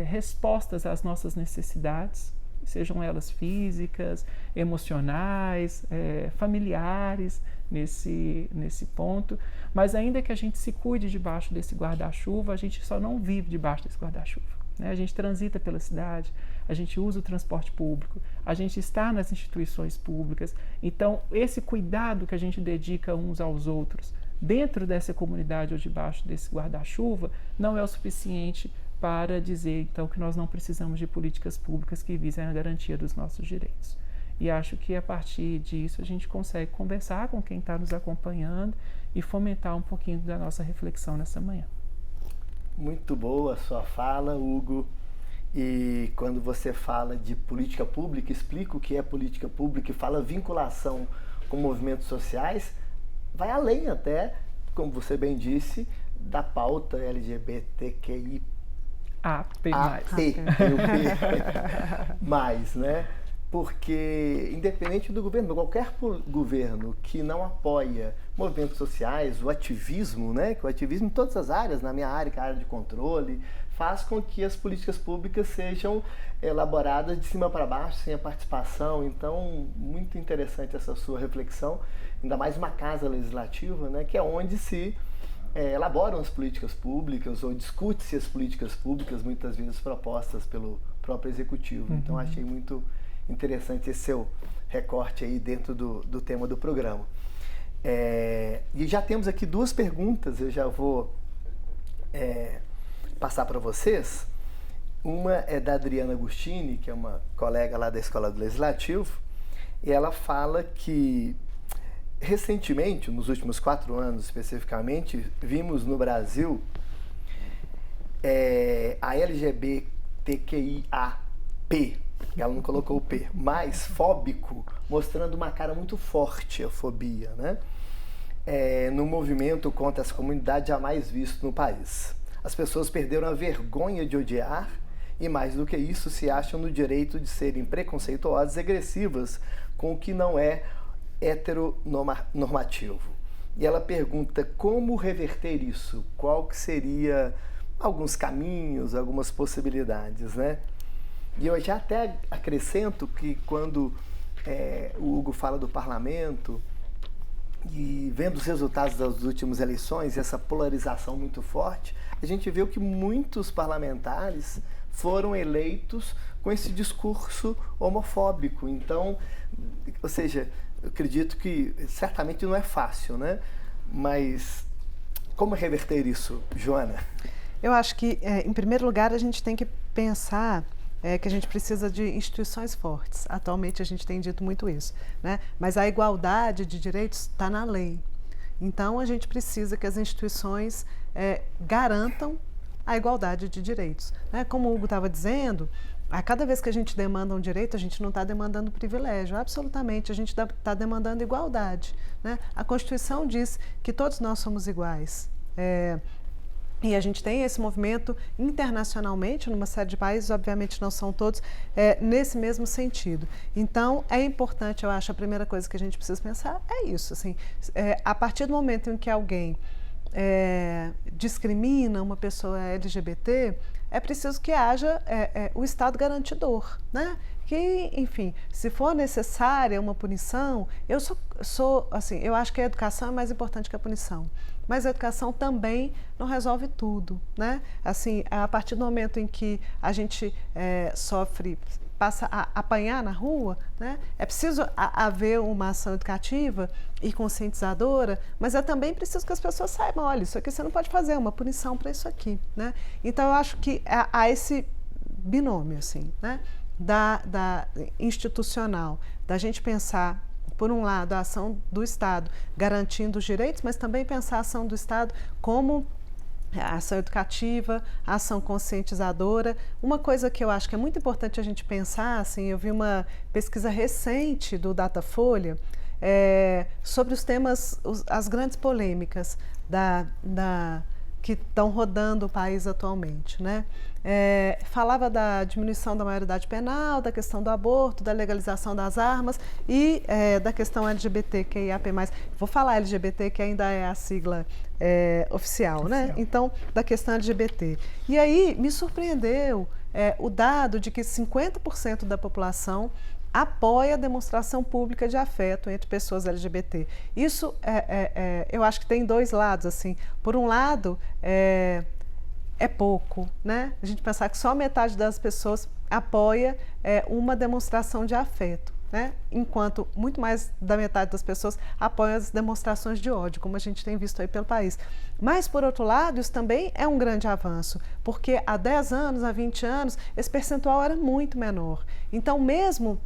respostas às nossas necessidades, sejam elas físicas, emocionais, familiares, nesse ponto. Mas ainda que a gente se cuide debaixo desse guarda-chuva, a gente só não vive debaixo desse guarda-chuva, né? A gente transita pela cidade, a gente usa o transporte público, a gente está nas instituições públicas. Então, esse cuidado que a gente dedica uns aos outros, dentro dessa comunidade ou debaixo desse guarda-chuva, não é o suficiente para dizer, então, que nós não precisamos de políticas públicas que visem a garantia dos nossos direitos. E acho que, a partir disso, a gente consegue conversar com quem está nos acompanhando e fomentar um pouquinho da nossa reflexão nessa manhã. Muito boa a sua fala, Hugo. E quando você fala de política pública, explica o que é política pública e fala vinculação com movimentos sociais, vai além até, como você bem disse, da pauta LGBTQI+, né? Porque, independente do governo, qualquer governo que não apoia movimentos sociais, o ativismo, né? Que o ativismo em todas as áreas, na minha área, que é a área de controle, faz com que as políticas públicas sejam elaboradas de cima para baixo, sem a participação. Então, muito interessante essa sua reflexão, ainda mais uma casa legislativa, né? Que é onde se elaboram as políticas públicas ou discute-se as políticas públicas, muitas vezes propostas pelo próprio executivo. Uhum. Então, achei muito interessante esse seu recorte aí dentro do tema do programa. E já temos aqui duas perguntas, eu já vou passar para vocês. Uma é da Adriana Agostini, que é uma colega lá da Escola do Legislativo, e ela fala que recentemente, nos últimos 4 anos especificamente, vimos no Brasil a LGBTQIAP, ela não colocou o P, mais fóbico, mostrando uma cara muito forte a fobia, né? No movimento contra essa comunidade jamais visto no país. As pessoas perderam a vergonha de odiar e, mais do que isso, se acham no direito de serem preconceituosas e agressivas com o que não é heteronormativo. E ela pergunta como reverter isso, qual que seria alguns caminhos, algumas possibilidades, né? E eu já até acrescento que quando o Hugo fala do parlamento e vendo os resultados das últimas eleições, essa polarização muito forte, a gente viu que muitos parlamentares foram eleitos com esse discurso homofóbico. Então, ou seja, eu acredito que certamente não é fácil, né? Mas como reverter isso, Joana? Eu acho que, em primeiro lugar, a gente tem que pensar que a gente precisa de instituições fortes. Atualmente a gente tem dito muito isso, né? Mas a igualdade de direitos está na lei. Então a gente precisa que as instituições garantam a igualdade de direitos, né? Como o Hugo estava dizendo, a cada vez que a gente demanda um direito, a gente não está demandando privilégio, absolutamente, a gente está demandando igualdade, né? A Constituição diz que todos nós somos iguais. E a gente tem esse movimento internacionalmente, numa série de países, obviamente não são todos, nesse mesmo sentido. Então, é importante, eu acho, a primeira coisa que a gente precisa pensar é isso. Assim, a partir do momento em que alguém discrimina uma pessoa LGBT, é preciso que haja o Estado garantidor, né? Que, enfim, se for necessária uma punição, eu assim, eu acho que a educação é mais importante que a punição. Mas a educação também não resolve tudo, né? Assim, a partir do momento em que a gente passa a apanhar na rua, né? É preciso haver uma ação educativa e conscientizadora, mas é também preciso que as pessoas saibam, olha, isso aqui você não pode fazer, é uma punição para isso aqui, né? Então, eu acho que há esse binômio, assim, né? Da institucional, da gente pensar, por um lado, a ação do Estado garantindo os direitos, mas também pensar a ação do Estado como a ação educativa, a ação conscientizadora. Uma coisa que eu acho que é muito importante a gente pensar, assim, eu vi uma pesquisa recente do Datafolha sobre os temas, as grandes polêmicas que estão rodando o país atualmente, né? Falava da diminuição da maioridade penal, da questão do aborto, da legalização das armas e da questão LGBTQIAP+. Vou falar LGBT, que ainda é a sigla oficial, né? Então, da questão LGBT. E aí, me surpreendeu o dado de que 50% da população apoia a demonstração pública de afeto entre pessoas LGBT. Isso, eu acho que tem dois lados, assim. Por um lado, é pouco, né? A gente pensar que só metade das pessoas apoia uma demonstração de afeto, né? Enquanto muito mais da metade das pessoas apoiam as demonstrações de ódio, como a gente tem visto aí pelo país. Mas, por outro lado, isso também é um grande avanço, porque há 10 anos, há 20 anos, esse percentual era muito menor. Então, mesmo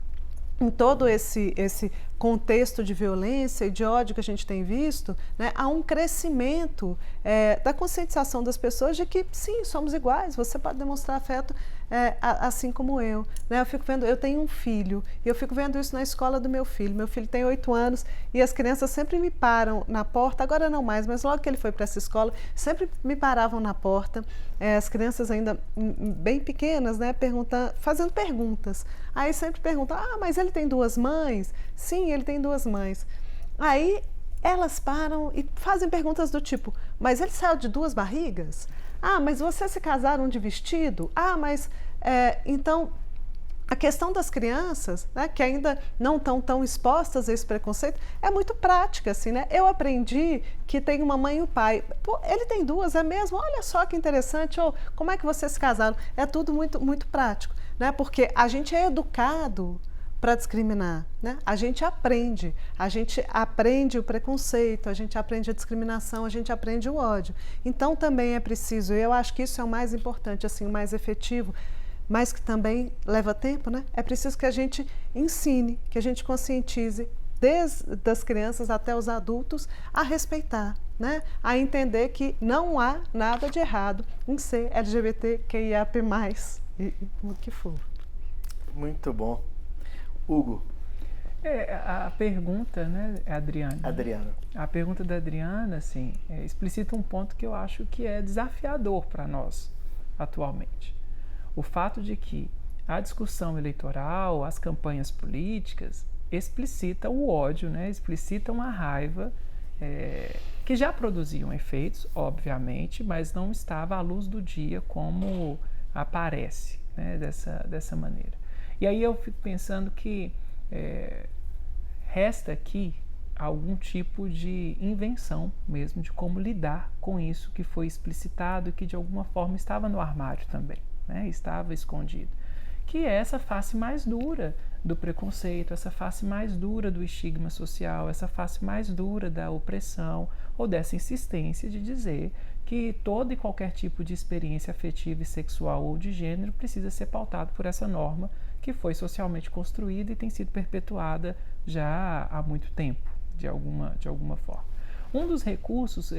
em todo esse contexto de violência e de ódio que a gente tem visto, né, há um crescimento da conscientização das pessoas de que, sim, somos iguais, você pode demonstrar afeto assim como eu. Né? Eu fico vendo, eu tenho um filho, e eu fico vendo isso na escola do meu filho. Meu filho tem 8 anos e as crianças sempre me param na porta, agora não mais, mas logo que ele foi para essa escola, sempre me paravam na porta, as crianças ainda bem pequenas, né, fazendo perguntas. Aí sempre perguntam, mas ele tem 2 mães? Sim, ele tem 2 mães. Aí elas param e fazem perguntas do tipo, mas ele saiu de 2 barrigas? Mas vocês se casaram de vestido? Mas então a questão das crianças, né, que ainda não estão tão expostas a esse preconceito, é muito prática, assim, né? Eu aprendi que tem uma mãe e um pai. Pô, ele tem 2, é mesmo? Olha só que interessante. Como é que vocês se casaram? É tudo muito, muito prático, né? Porque a gente é educado para discriminar, né? A gente aprende o preconceito, a gente aprende a discriminação, a gente aprende o ódio. Então também é preciso, eu acho que isso é o mais importante, assim, o mais efetivo, mas que também leva tempo, né? É preciso que a gente ensine, que a gente conscientize, desde as crianças até os adultos, a respeitar, né? A entender que não há nada de errado em ser LGBTQIAP+, e o que for. Muito bom. Hugo. A pergunta, né, Adriana? A pergunta da Adriana, assim, explicita um ponto que eu acho que é desafiador para nós atualmente. O fato de que a discussão eleitoral, as campanhas políticas, explicitam o ódio, né, explicitam a raiva, que já produziam efeitos, obviamente, mas não estava à luz do dia como aparece, né, dessa maneira. E aí eu fico pensando que resta aqui algum tipo de invenção mesmo de como lidar com isso que foi explicitado e que de alguma forma estava no armário também, né? Estava escondido. Que é essa face mais dura do preconceito, essa face mais dura do estigma social, essa face mais dura da opressão ou dessa insistência de dizer que todo e qualquer tipo de experiência afetiva e sexual ou de gênero precisa ser pautado por essa norma que foi socialmente construída e tem sido perpetuada já há muito tempo, de alguma forma. Um dos recursos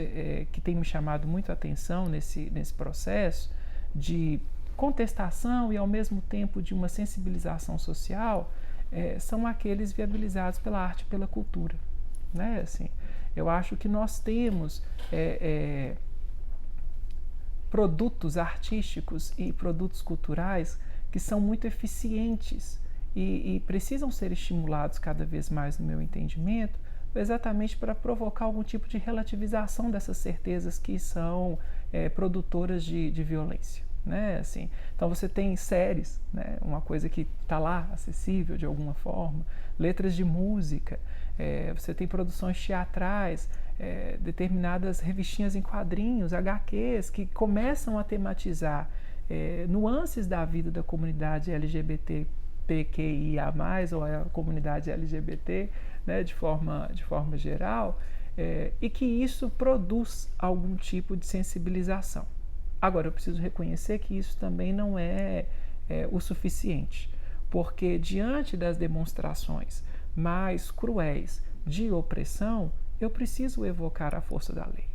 que tem me chamado muito a atenção nesse processo de contestação e, ao mesmo tempo, de uma sensibilização social, são aqueles viabilizados pela arte e pela cultura. Né? Assim, eu acho que nós temos produtos artísticos e produtos culturais que são muito eficientes e precisam ser estimulados cada vez mais, no meu entendimento, exatamente para provocar algum tipo de relativização dessas certezas que são produtoras de violência. Né? Assim, então você tem séries, né? Uma coisa que está lá, acessível de alguma forma, letras de música, você tem produções teatrais, determinadas revistinhas em quadrinhos, HQs, que começam a tematizar nuances da vida da comunidade LGBTQIA+, ou a comunidade LGBT, né? de forma geral, e que isso produz algum tipo de sensibilização. Agora, eu preciso reconhecer que isso também não é o suficiente, porque diante das demonstrações mais cruéis de opressão, eu preciso evocar a força da lei.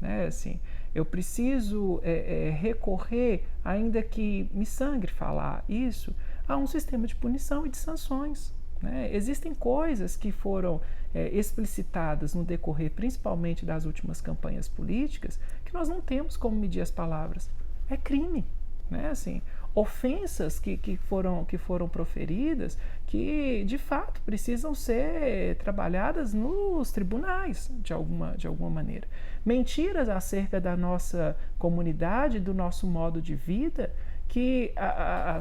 Né? Assim, eu preciso recorrer, ainda que me sangre falar isso, a um sistema de punição e de sanções. Né? Existem coisas que foram explicitadas no decorrer, principalmente das últimas campanhas políticas, que nós não temos como medir as palavras. É crime. Né? Assim, ofensas que foram proferidas, que de fato precisam ser trabalhadas nos tribunais, de alguma maneira. Mentiras acerca da nossa comunidade, do nosso modo de vida, que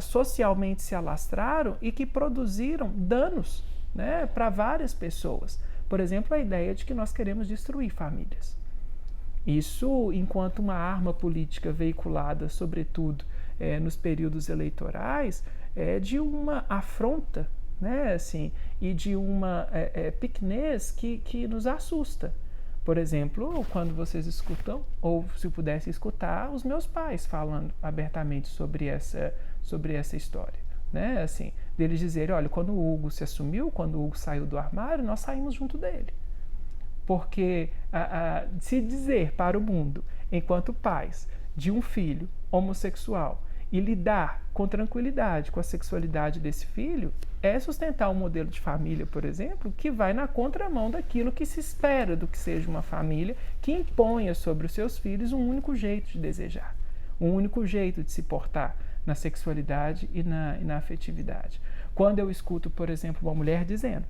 socialmente se alastraram e que produziram danos, né, para várias pessoas. Por exemplo, a ideia de que nós queremos destruir famílias. Isso, enquanto uma arma política veiculada, sobretudo, nos períodos eleitorais, é de uma afronta, né, assim, e de uma pequenez que nos assusta. Por exemplo, quando vocês escutam, ou se pudesse escutar, os meus pais falando abertamente sobre essa história. Né? Assim, deles dizerem, olha, quando o Hugo se assumiu, quando o Hugo saiu do armário, nós saímos junto dele. Porque se dizer para o mundo, enquanto pais de um filho homossexual, e lidar com tranquilidade com a sexualidade desse filho, é sustentar um modelo de família, por exemplo, que vai na contramão daquilo que se espera do que seja uma família que imponha sobre os seus filhos um único jeito de desejar, um único jeito de se portar na sexualidade e na afetividade. Quando eu escuto, por exemplo, uma mulher dizendo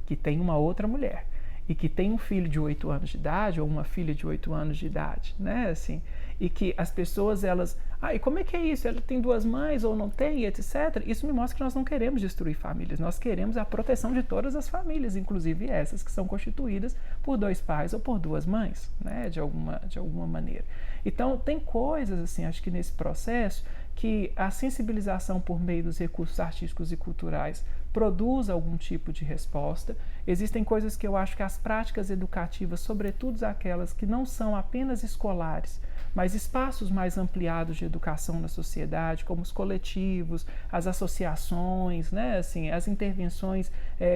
que tem uma outra mulher e que tem um filho de 8 anos de idade ou uma filha de 8 anos de idade, né, assim, e que as pessoas, e como é que é isso? Ela tem 2 mães ou não tem, etc. Isso me mostra que nós não queremos destruir famílias, nós queremos a proteção de todas as famílias, inclusive essas que são constituídas por 2 pais ou por 2 mães, né, de alguma maneira. Então, tem coisas, assim, acho que nesse processo, que a sensibilização por meio dos recursos artísticos e culturais produz algum tipo de resposta. Existem coisas que eu acho que as práticas educativas, sobretudo aquelas que não são apenas escolares, mas espaços mais ampliados de educação na sociedade, como os coletivos, as associações, né, assim, as intervenções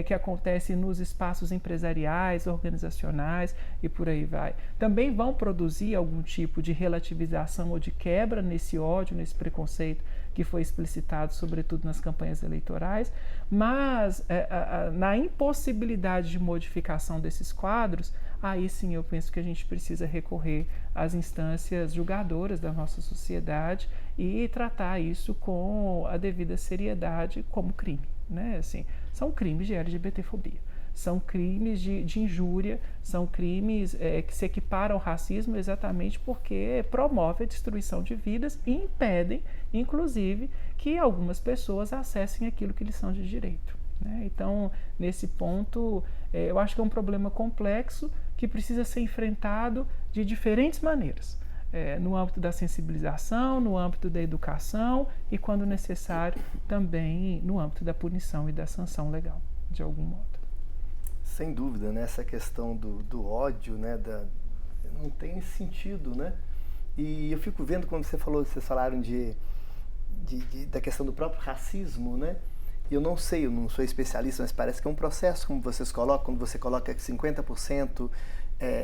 que acontecem nos espaços empresariais, organizacionais e por aí vai. Também vão produzir algum tipo de relativização ou de quebra nesse ódio, nesse preconceito que foi explicitado, sobretudo nas campanhas eleitorais, mas na impossibilidade de modificação desses quadros, aí sim eu penso que a gente precisa recorrer às instâncias julgadoras da nossa sociedade e tratar isso com a devida seriedade como crime. Né? Assim, são crimes de LGBTfobia. São crimes de injúria, são crimes que se equiparam ao racismo exatamente porque promovem a destruição de vidas e impedem, inclusive, que algumas pessoas acessem aquilo que lhes são de direito. Né? Então, nesse ponto, eu acho que é um problema complexo que precisa ser enfrentado de diferentes maneiras. No âmbito da sensibilização, no âmbito da educação e, quando necessário, também no âmbito da punição e da sanção legal, de algum modo. Sem dúvida, né? Essa questão do ódio, né? Não tem sentido, né? E eu fico vendo quando vocês falaram da questão do próprio racismo, né? E eu não sei, eu não sou especialista, mas parece que é um processo, como vocês colocam, quando você coloca que 50%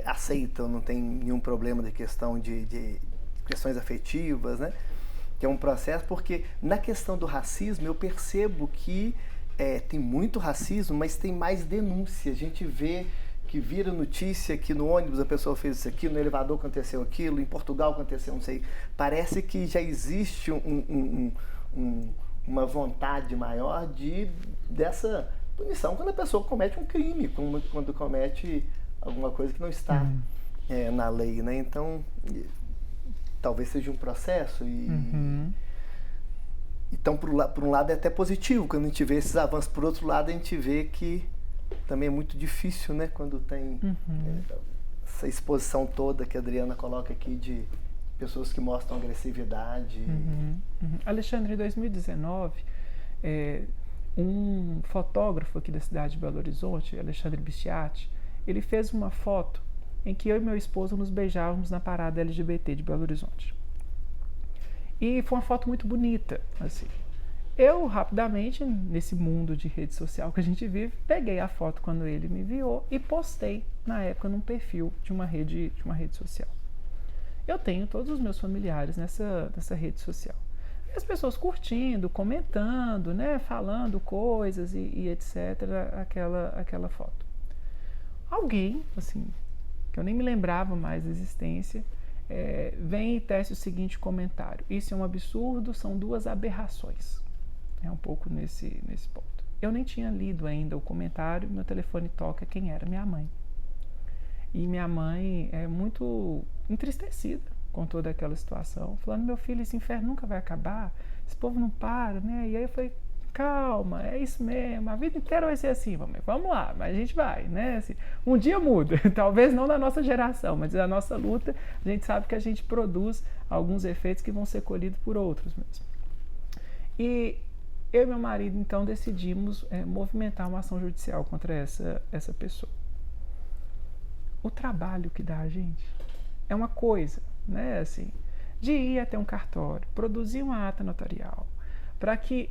aceitam, não tem nenhum problema de questão de questões afetivas, né? Que é um processo, porque na questão do racismo eu percebo que tem muito racismo, mas tem mais denúncia. A gente vê que vira notícia que no ônibus a pessoa fez isso aqui, no elevador aconteceu aquilo, em Portugal aconteceu não sei. Parece que já existe uma vontade maior dessa punição quando a pessoa comete um crime, quando comete alguma coisa que não está na lei, né? Então, talvez seja um processo então, por um lado, é até positivo quando a gente vê esses avanços. Por outro lado, a gente vê que também é muito difícil, né? Quando tem essa exposição toda que a Adriana coloca aqui de pessoas que mostram agressividade. Alexandre, em 2019, um fotógrafo aqui da cidade de Belo Horizonte, Alexandre Bisciatti, ele fez uma foto em que eu e meu esposo nos beijávamos na parada LGBT de Belo Horizonte. E foi uma foto muito bonita, assim. Eu, rapidamente, nesse mundo de rede social que a gente vive, peguei a foto quando ele me enviou e postei, na época, num perfil de uma rede social. Eu tenho todos os meus familiares nessa rede social. E as pessoas curtindo, comentando, né, falando coisas e etc., aquela foto. Alguém, assim, que eu nem me lembrava mais da existência, vem e tece o seguinte comentário: isso é um absurdo, são duas aberrações. É um pouco nesse ponto. Eu nem tinha lido ainda o comentário, meu telefone toca, quem era? Minha mãe. E minha mãe é muito entristecida com toda aquela situação, falando: meu filho, esse inferno nunca vai acabar, esse povo não para, né? E aí eu falei: calma, é isso mesmo, a vida inteira vai ser assim, mamãe, vamos lá, mas a gente vai, né? Assim, um dia muda, talvez não da nossa geração, mas da nossa luta, a gente sabe que a gente produz alguns efeitos que vão ser colhidos por outros mesmo. E eu e meu marido, então, decidimos movimentar uma ação judicial contra essa pessoa. O trabalho que dá a gente é uma coisa, né? Assim, de ir até um cartório, produzir uma ata notarial, para que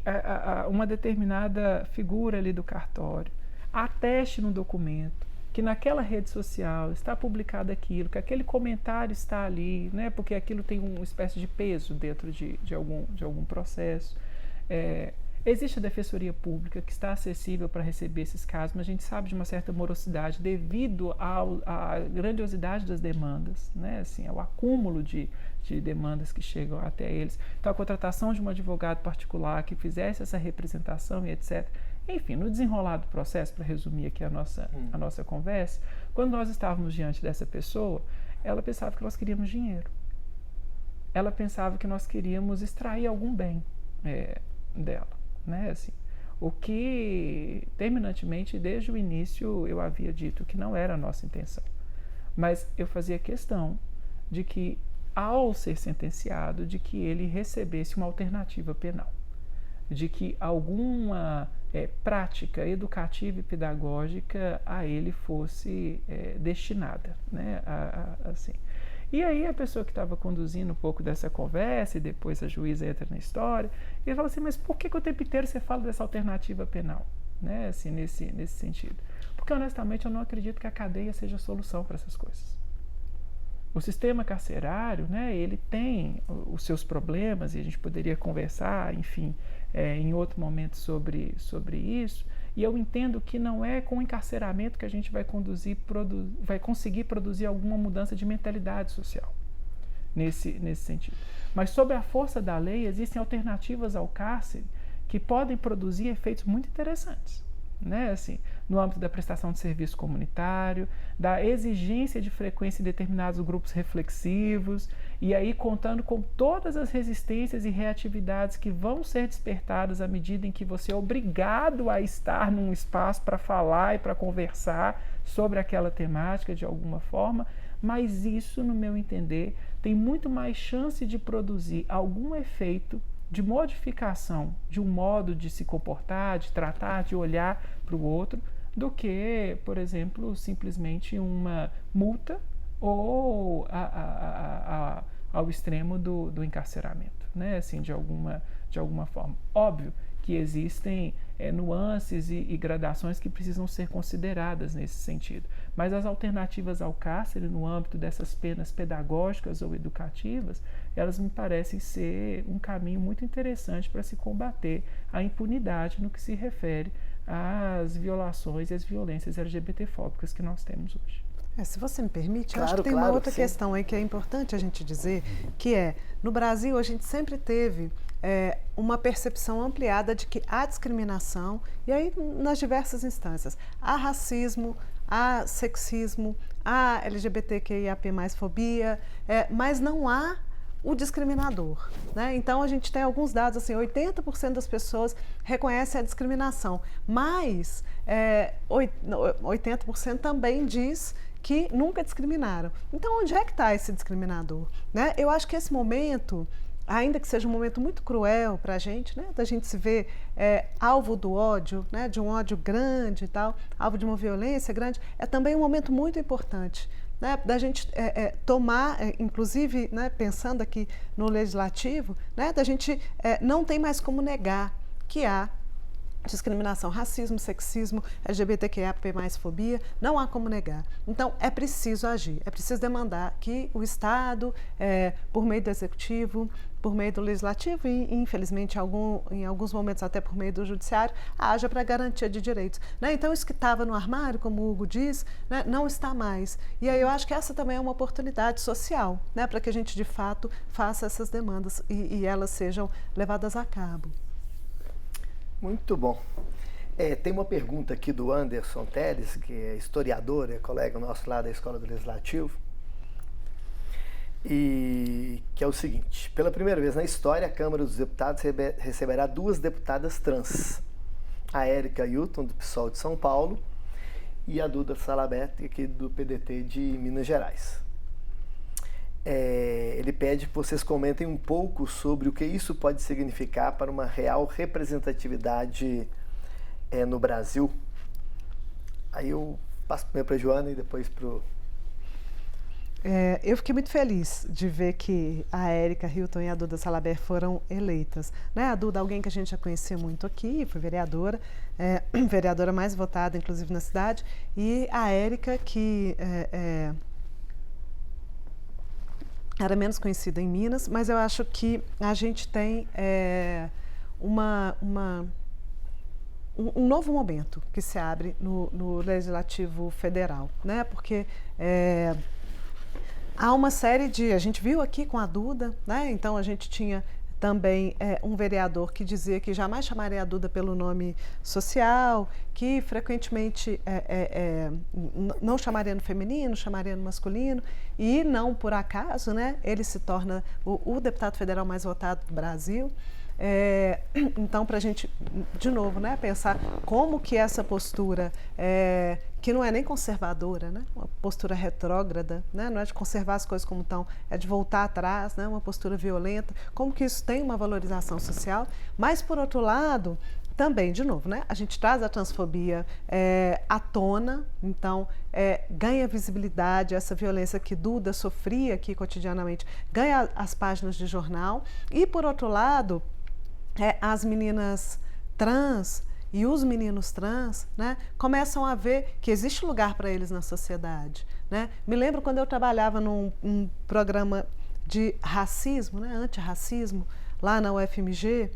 uma determinada figura ali do cartório ateste no documento que naquela rede social está publicado aquilo, que aquele comentário está ali, né, porque aquilo tem uma espécie de peso dentro de algum processo. Existe a Defensoria Pública que está acessível para receber esses casos, mas a gente sabe de uma certa morosidade devido à grandiosidade das demandas, né? Assim, ao acúmulo de demandas que chegam até eles. Então, a contratação de um advogado particular que fizesse essa representação e etc. Enfim, no desenrolar do processo, para resumir aqui a nossa conversa, quando nós estávamos diante dessa pessoa, ela pensava que nós queríamos dinheiro. Ela pensava que nós queríamos extrair algum bem dela. Né, assim, o que terminantemente desde o início eu havia dito que não era a nossa intenção, mas eu fazia questão de que, ao ser sentenciado, de que ele recebesse uma alternativa penal, de que alguma prática educativa e pedagógica a ele fosse destinada, né, assim. E aí a pessoa que estava conduzindo um pouco dessa conversa, e depois a juíza entra na história, e fala assim: mas por que o tempo inteiro você fala dessa alternativa penal? Né? Assim, nesse sentido. Porque, honestamente, eu não acredito que a cadeia seja a solução para essas coisas. O sistema carcerário, né, ele tem os seus problemas, e a gente poderia conversar, enfim, em outro momento sobre isso. E eu entendo que não é com o encarceramento que a gente vai conseguir produzir alguma mudança de mentalidade social nesse sentido. Mas, sob a força da lei, existem alternativas ao cárcere que podem produzir efeitos muito interessantes. Né? Assim, no âmbito da prestação de serviço comunitário, da exigência de frequência em determinados grupos reflexivos, e aí contando com todas as resistências e reatividades que vão ser despertadas à medida em que você é obrigado a estar num espaço para falar e para conversar sobre aquela temática de alguma forma, mas isso, no meu entender, tem muito mais chance de produzir algum efeito de modificação de um modo de se comportar, de tratar, de olhar para o outro, do que, por exemplo, simplesmente uma multa ou ao extremo do encarceramento, né? Assim, de alguma forma. Óbvio que existem nuances e gradações que precisam ser consideradas nesse sentido, mas as alternativas ao cárcere no âmbito dessas penas pedagógicas ou educativas, elas me parecem ser um caminho muito interessante para se combater a impunidade no que se refere às violações e às violências LGBTfóbicas que nós temos hoje. Se você me permite, claro, eu acho que tem claro, uma outra sim. questão aí que é importante a gente dizer, que no Brasil a gente sempre teve uma percepção ampliada de que há discriminação, e aí nas diversas instâncias, há racismo, há sexismo, há LGBTQIAP+, fobia, mas não há o discriminador, né? Então a gente tem alguns dados, assim, 80% das pessoas reconhecem a discriminação, mas 80% também diz que nunca discriminaram. Então onde é que está esse discriminador, né? Eu acho que esse momento, ainda que seja um momento muito cruel para a gente, né, da gente se ver alvo do ódio, né, de um ódio grande e tal, alvo de uma violência grande, é também um momento muito importante, né, da gente tomar, inclusive, né, pensando aqui no legislativo, né, da gente não tem mais como negar que há discriminação, racismo, sexismo, LGBTQIAP+, fobia, não há como negar. Então, é preciso agir, é preciso demandar que o Estado, por meio do Executivo, por meio do Legislativo e, infelizmente, em alguns momentos até por meio do Judiciário, haja para garantia de direitos, né? Então, isso que estava no armário, como o Hugo diz, né, não está mais. E aí eu acho que essa também é uma oportunidade social, né, para que a gente, de fato, faça essas demandas e elas sejam levadas a cabo. Muito bom. Tem uma pergunta aqui do Anderson Teles, que é historiador, é colega nosso lá da Escola do Legislativo, e que é o seguinte: pela primeira vez na história, a Câmara dos Deputados receberá 2 deputadas trans, a Érica Hilton, do PSOL de São Paulo, e a Duda Salabert, aqui do PDT de Minas Gerais. Ele pede que vocês comentem um pouco sobre o que isso pode significar para uma real representatividade no Brasil. Aí eu passo primeiro para a Joana e depois para o... Eu fiquei muito feliz de ver que a Érica Hilton e a Duda Salabert foram eleitas, né? A Duda, alguém que a gente já conhecia muito aqui, foi vereadora, vereadora mais votada, inclusive, na cidade, e a Érica, que era menos conhecida em Minas, mas eu acho que a gente tem um novo momento que se abre no Legislativo Federal, né? Porque há uma série de... A gente viu aqui com a Duda, né? Então a gente tinha também um vereador que dizia que jamais chamaria a Duda pelo nome social, que frequentemente não chamaria no feminino, chamaria no masculino, e não por acaso, né, ele se torna o deputado federal mais votado do Brasil. Então, para a gente, de novo, né, pensar como que essa postura, que não é nem conservadora, né, uma postura retrógrada, né, não é de conservar as coisas como estão, é de voltar atrás, né, uma postura violenta, como que isso tem uma valorização social, mas, por outro lado, também, de novo, né, a gente traz a transfobia à tona, então ganha visibilidade, essa violência que Duda sofria aqui cotidianamente, ganha as páginas de jornal, e, por outro lado, as meninas trans e os meninos trans, né, começam a ver que existe lugar para eles na sociedade, né? Me lembro quando eu trabalhava num programa de racismo, né, antirracismo, lá na UFMG,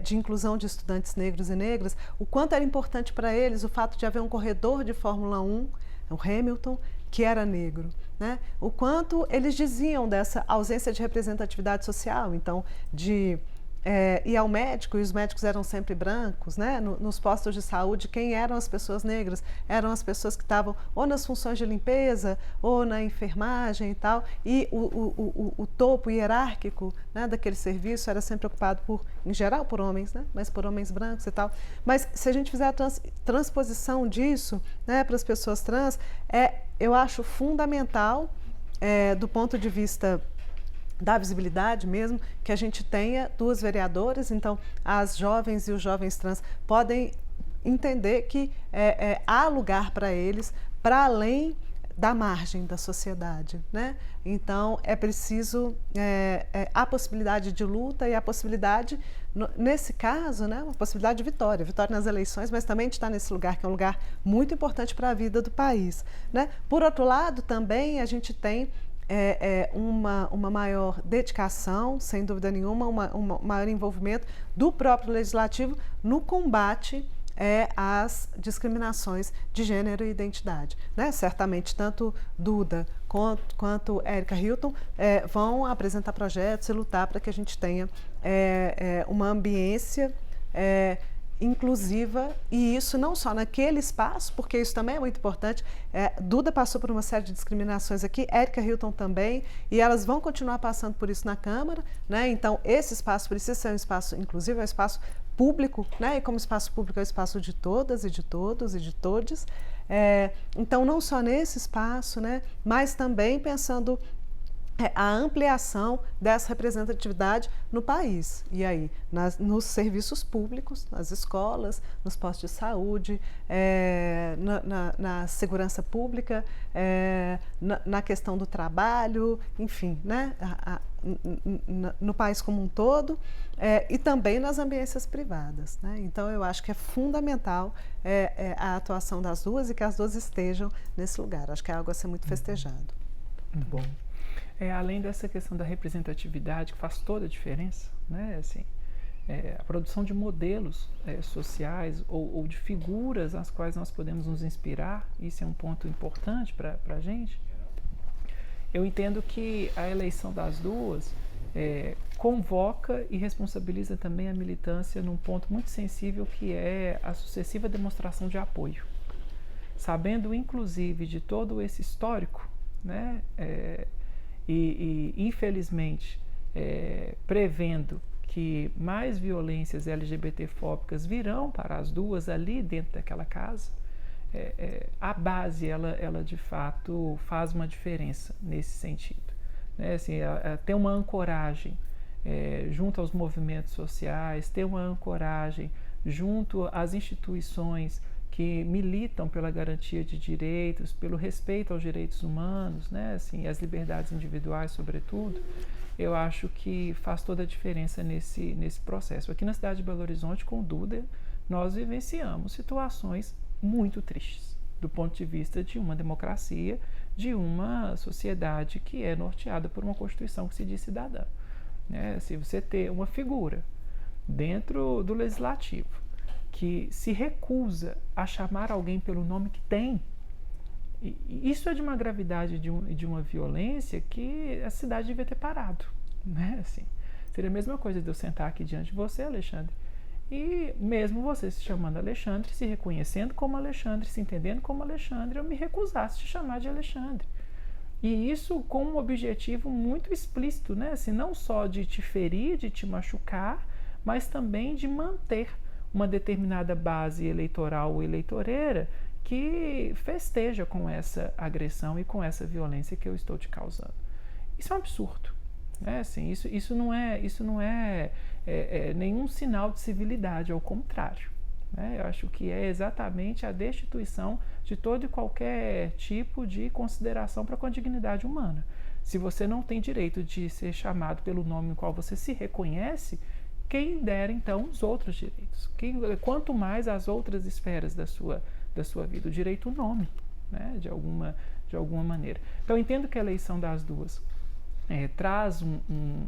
de inclusão de estudantes negros e negras, o quanto era importante para eles o fato de haver um corredor de Fórmula 1, o Hamilton, que era negro, né? O quanto eles diziam dessa ausência de representatividade social, então, de ir ao médico, e os médicos eram sempre brancos, né? Nos postos de saúde, quem eram as pessoas negras? Eram as pessoas que estavam ou nas funções de limpeza, ou na enfermagem e tal, e o topo hierárquico, né, daquele serviço era sempre ocupado em geral, por homens, né? Mas por homens brancos e tal. Mas se a gente fizer a transposição disso, né, para as pessoas trans, eu acho fundamental, do ponto de vista da visibilidade mesmo, que a gente tenha 2 vereadoras, então as jovens e os jovens trans podem entender que há lugar para eles, para além da margem da sociedade, né? Então é preciso a possibilidade de luta e a possibilidade, nesse caso, né, uma possibilidade de vitória nas eleições, mas também de estar nesse lugar, que é um lugar muito importante para a vida do país, né? Por outro lado, também a gente tem uma maior dedicação, sem dúvida nenhuma, um maior envolvimento do próprio Legislativo no combate as discriminações de gênero e identidade, né? Certamente, tanto Duda quanto Érica Hilton vão apresentar projetos e lutar para que a gente tenha uma ambiência inclusiva, e isso não só naquele espaço, porque isso também é muito importante. Duda passou por uma série de discriminações aqui, Érica Hilton também, e elas vão continuar passando por isso na Câmara, né? Então, esse espaço precisa ser um espaço inclusivo, é um espaço público, né? E como espaço público é o espaço de todas e de todos e de todes. Então, não só nesse espaço, né? Mas também pensando a ampliação dessa representatividade no país. E aí, nos serviços públicos, nas escolas, nos postos de saúde, na segurança pública, na questão do trabalho, enfim, né? No país como um todo, e também nas ambiências privadas, né? Então, eu acho que é fundamental a atuação das duas e que as duas estejam nesse lugar. Acho que é algo a ser muito festejado. Muito bom. Além dessa questão da representatividade, que faz toda a diferença, né? Assim, a produção de modelos sociais ou de figuras às quais nós podemos nos inspirar, isso é um ponto importante para a gente. Eu entendo que a eleição das duas convoca e responsabiliza também a militância num ponto muito sensível, que é a sucessiva demonstração de apoio. Sabendo, inclusive, de todo esse histórico, né? E infelizmente, prevendo que mais violências LGBTfóbicas virão para as duas ali dentro daquela casa, a base, ela de fato faz uma diferença nesse sentido, né? Assim, ter uma ancoragem junto aos movimentos sociais, ter uma ancoragem junto às instituições que militam pela garantia de direitos, pelo respeito aos direitos humanos, né? Assim, as liberdades individuais, sobretudo, eu acho que faz toda a diferença nesse processo. Aqui na cidade de Belo Horizonte, com o Duda, nós vivenciamos situações muito tristes, do ponto de vista de uma democracia, de uma sociedade que é norteada por uma Constituição que se diz cidadã, né? Se você ter uma figura dentro do Legislativo que se recusa a chamar alguém pelo nome que tem, e isso é de uma gravidade e de uma violência que a cidade devia ter parado, né? Assim, seria a mesma coisa de eu sentar aqui diante de você, Alexandre, e mesmo você se chamando Alexandre, se reconhecendo como Alexandre, se entendendo como Alexandre, eu me recusasse a te chamar de Alexandre. E isso com um objetivo muito explícito, né? Assim, não só de te ferir, de te machucar, mas também de manter uma determinada base eleitoral ou eleitoreira que festeja com essa agressão e com essa violência que eu estou te causando. Isso é um absurdo, né? Assim, isso não é nenhum sinal de civilidade, ao contrário, né? Eu acho que é exatamente a destituição de todo e qualquer tipo de consideração para com a dignidade humana. Se você não tem direito de ser chamado pelo nome no qual você se reconhece, quem dera então os outros direitos, quanto mais as outras esferas da sua vida, o direito ao nome, né? de alguma maneira. Então eu entendo que a eleição das duas traz um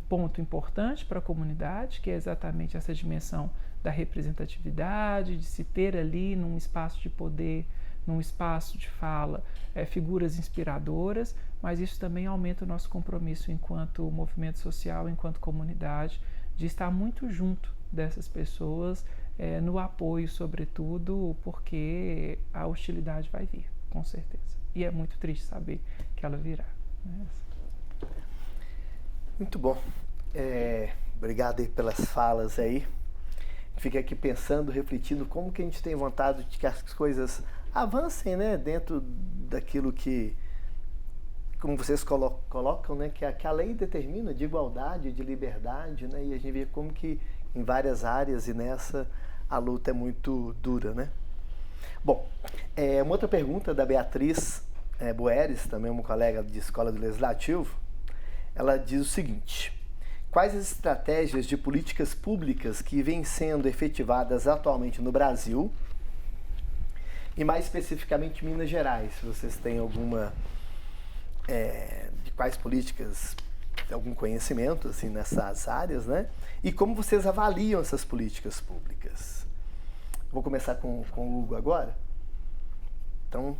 ponto importante para a comunidade, que é exatamente essa dimensão da representatividade, de se ter ali num espaço de poder, num espaço de fala, figuras inspiradoras, mas isso também aumenta o nosso compromisso enquanto movimento social, enquanto comunidade, de estar muito junto dessas pessoas, no apoio, sobretudo, porque a hostilidade vai vir, com certeza. E é muito triste saber que ela virá, né? Muito bom. Obrigado aí pelas falas aí. Fica aqui pensando, refletindo como que a gente tem vontade de que as coisas avancem, né? Dentro daquilo que, como vocês colocam, né, que a lei determina, de igualdade, de liberdade, né, e a gente vê como que em várias áreas e nessa a luta é muito dura, né? Bom, uma outra pergunta da Beatriz Boeres, também uma colega de Escola do Legislativo, ela diz o seguinte: quais as estratégias de políticas públicas que vêm sendo efetivadas atualmente no Brasil e mais especificamente em Minas Gerais? Se vocês têm alguma de quais políticas, algum conhecimento assim, nessas áreas, né? E como vocês avaliam essas políticas públicas? Vou começar com o Hugo agora. Então...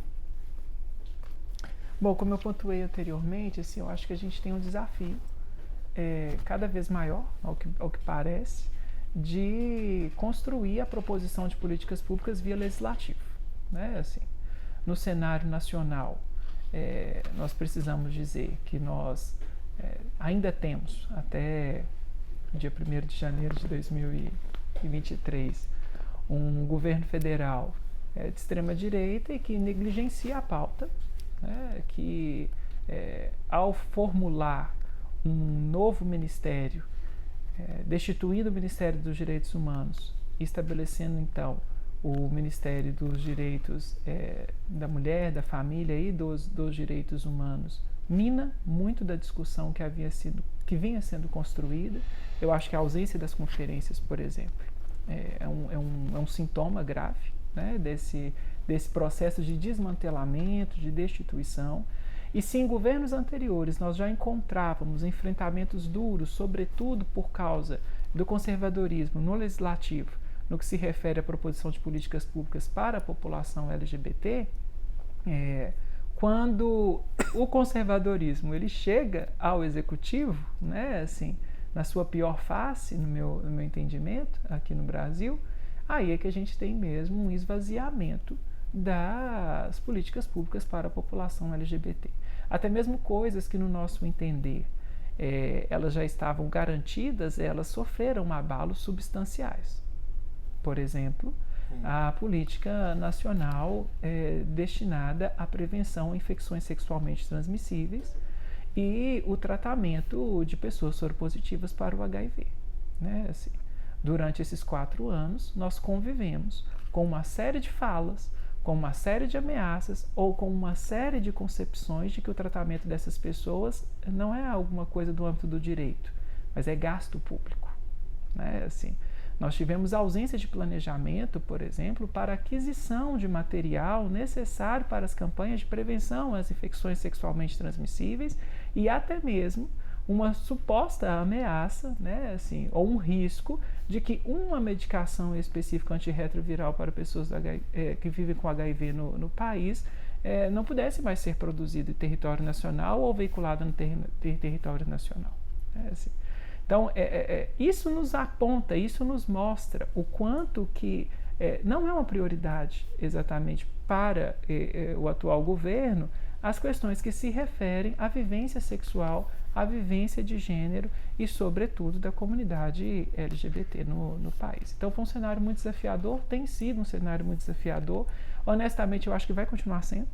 Bom, como eu pontuei anteriormente, assim, eu acho que a gente tem um desafio cada vez maior, ao que parece, de construir a proposição de políticas públicas via legislativo, né? Assim, no cenário nacional, nós precisamos dizer que nós ainda temos, até dia 1º de janeiro de 2023, um governo federal de extrema-direita e que negligencia a pauta, né? Que ao formular um novo ministério, destituindo o Ministério dos Direitos Humanos e estabelecendo então o Ministério dos Direitos da Mulher, da Família e dos Direitos Humanos, mina muito da discussão que vinha sendo construída. Eu acho que a ausência das conferências, por exemplo, é um sintoma grave, né, desse processo de desmantelamento, de destituição. E se em governos anteriores nós já encontrávamos enfrentamentos duros, sobretudo por causa do conservadorismo no legislativo, no que se refere à proposição de políticas públicas para a população LGBT, quando o conservadorismo ele chega ao executivo, né, assim, na sua pior face, no meu entendimento, aqui no Brasil, aí é que a gente tem mesmo um esvaziamento das políticas públicas para a população LGBT. Até mesmo coisas que, no nosso entender, elas já estavam garantidas, elas sofreram abalos substanciais. Por exemplo, a política nacional destinada à prevenção a infecções sexualmente transmissíveis e o tratamento de pessoas soropositivas para o HIV, né? Assim, durante esses 4 anos, nós convivemos com uma série de falas, com uma série de ameaças ou com uma série de concepções de que o tratamento dessas pessoas não é alguma coisa do âmbito do direito, mas é gasto público, né? Assim, nós tivemos ausência de planejamento, por exemplo, para a aquisição de material necessário para as campanhas de prevenção às infecções sexualmente transmissíveis e até mesmo uma suposta ameaça, né, assim, ou um risco de que uma medicação específica antirretroviral para pessoas que vivem com HIV no país não pudesse mais ser produzida em território nacional ou veiculada no território nacional. Né, assim. Então, isso nos aponta, isso nos mostra o quanto que não é uma prioridade exatamente para o atual governo as questões que se referem à vivência sexual, à vivência de gênero e, sobretudo, da comunidade LGBT no país. Então, foi um cenário muito desafiador, tem sido um cenário muito desafiador. Honestamente, eu acho que vai continuar sendo,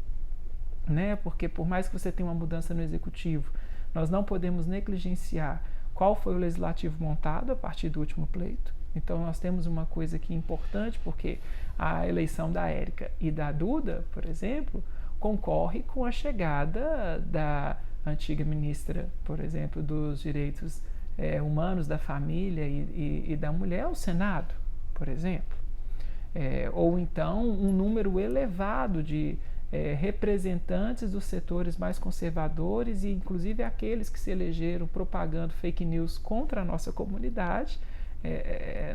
né? Porque por mais que você tenha uma mudança no executivo, nós não podemos negligenciar qual foi o legislativo montado a partir do último pleito. Então, nós temos uma coisa aqui importante, porque a eleição da Érica e da Duda, por exemplo, concorre com a chegada da antiga ministra, por exemplo, dos direitos humanos, da família e da mulher ao Senado, por exemplo. Ou então um número elevado de representantes dos setores mais conservadores e inclusive aqueles que se elegeram propagando fake news contra a nossa comunidade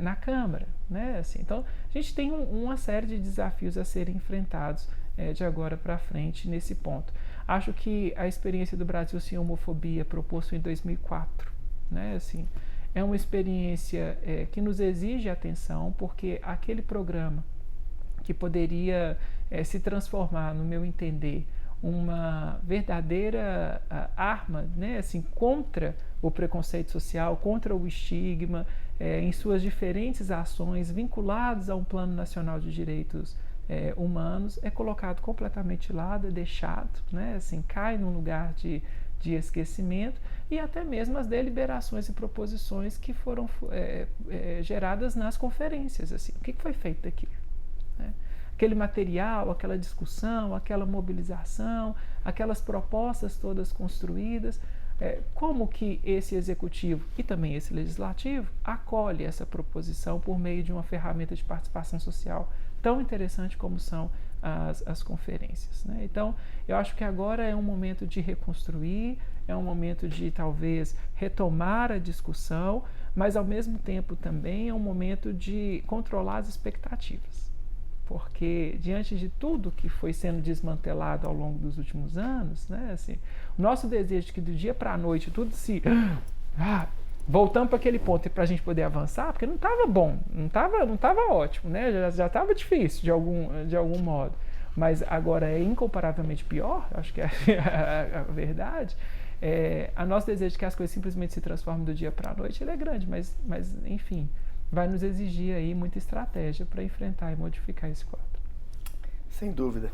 na Câmara, né? Assim, então, a gente tem uma série de desafios a serem enfrentados de agora para frente nesse ponto. Acho que a experiência do Brasil Sem Homofobia, proposto em 2004, né? Assim, é uma experiência que nos exige atenção, porque aquele programa que poderia se transformar, no meu entender, uma verdadeira arma, né, assim, contra o preconceito social, contra o estigma, em suas diferentes ações vinculadas a um plano nacional de direitos humanos, é colocado completamente de lado, é deixado, né, assim, cai num lugar de esquecimento, e até mesmo as deliberações e proposições que foram geradas nas conferências. Assim, o que foi feito daqui? Né? Aquele material, aquela discussão, aquela mobilização, aquelas propostas todas construídas, como que esse executivo e também esse legislativo acolhe essa proposição por meio de uma ferramenta de participação social tão interessante como são as conferências, né? Então, eu acho que agora é um momento de reconstruir, é um momento de talvez retomar a discussão, mas ao mesmo tempo também é um momento de controlar as expectativas, porque diante de tudo que foi sendo desmantelado ao longo dos últimos anos, né, assim, o nosso desejo de que do dia para a noite tudo se... voltamos para aquele ponto para a gente poder avançar, porque não estava bom, não estava ótimo, né, já estava difícil de algum modo, mas agora é incomparavelmente pior, acho que é a verdade. A nosso desejo de que as coisas simplesmente se transformem do dia para a noite, ele é grande, mas enfim, vai nos exigir aí muita estratégia para enfrentar e modificar esse quadro. Sem dúvida.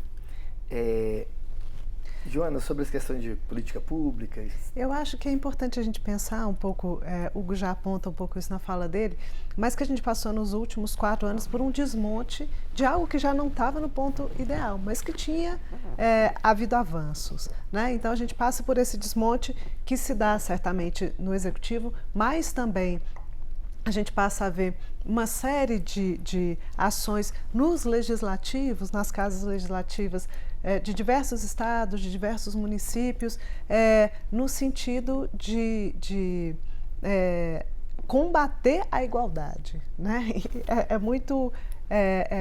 Joana, sobre as questões de política pública? Eu acho que é importante a gente pensar um pouco, Hugo já aponta um pouco isso na fala dele, mas que a gente passou nos últimos 4 anos por um desmonte de algo que já não estava no ponto ideal, mas que tinha havido avanços, né? Então a gente passa por esse desmonte que se dá certamente no executivo, mas também a gente passa a ver uma série de ações nos legislativos, nas casas legislativas de diversos estados, de diversos municípios, no sentido de combater a igualdade, né?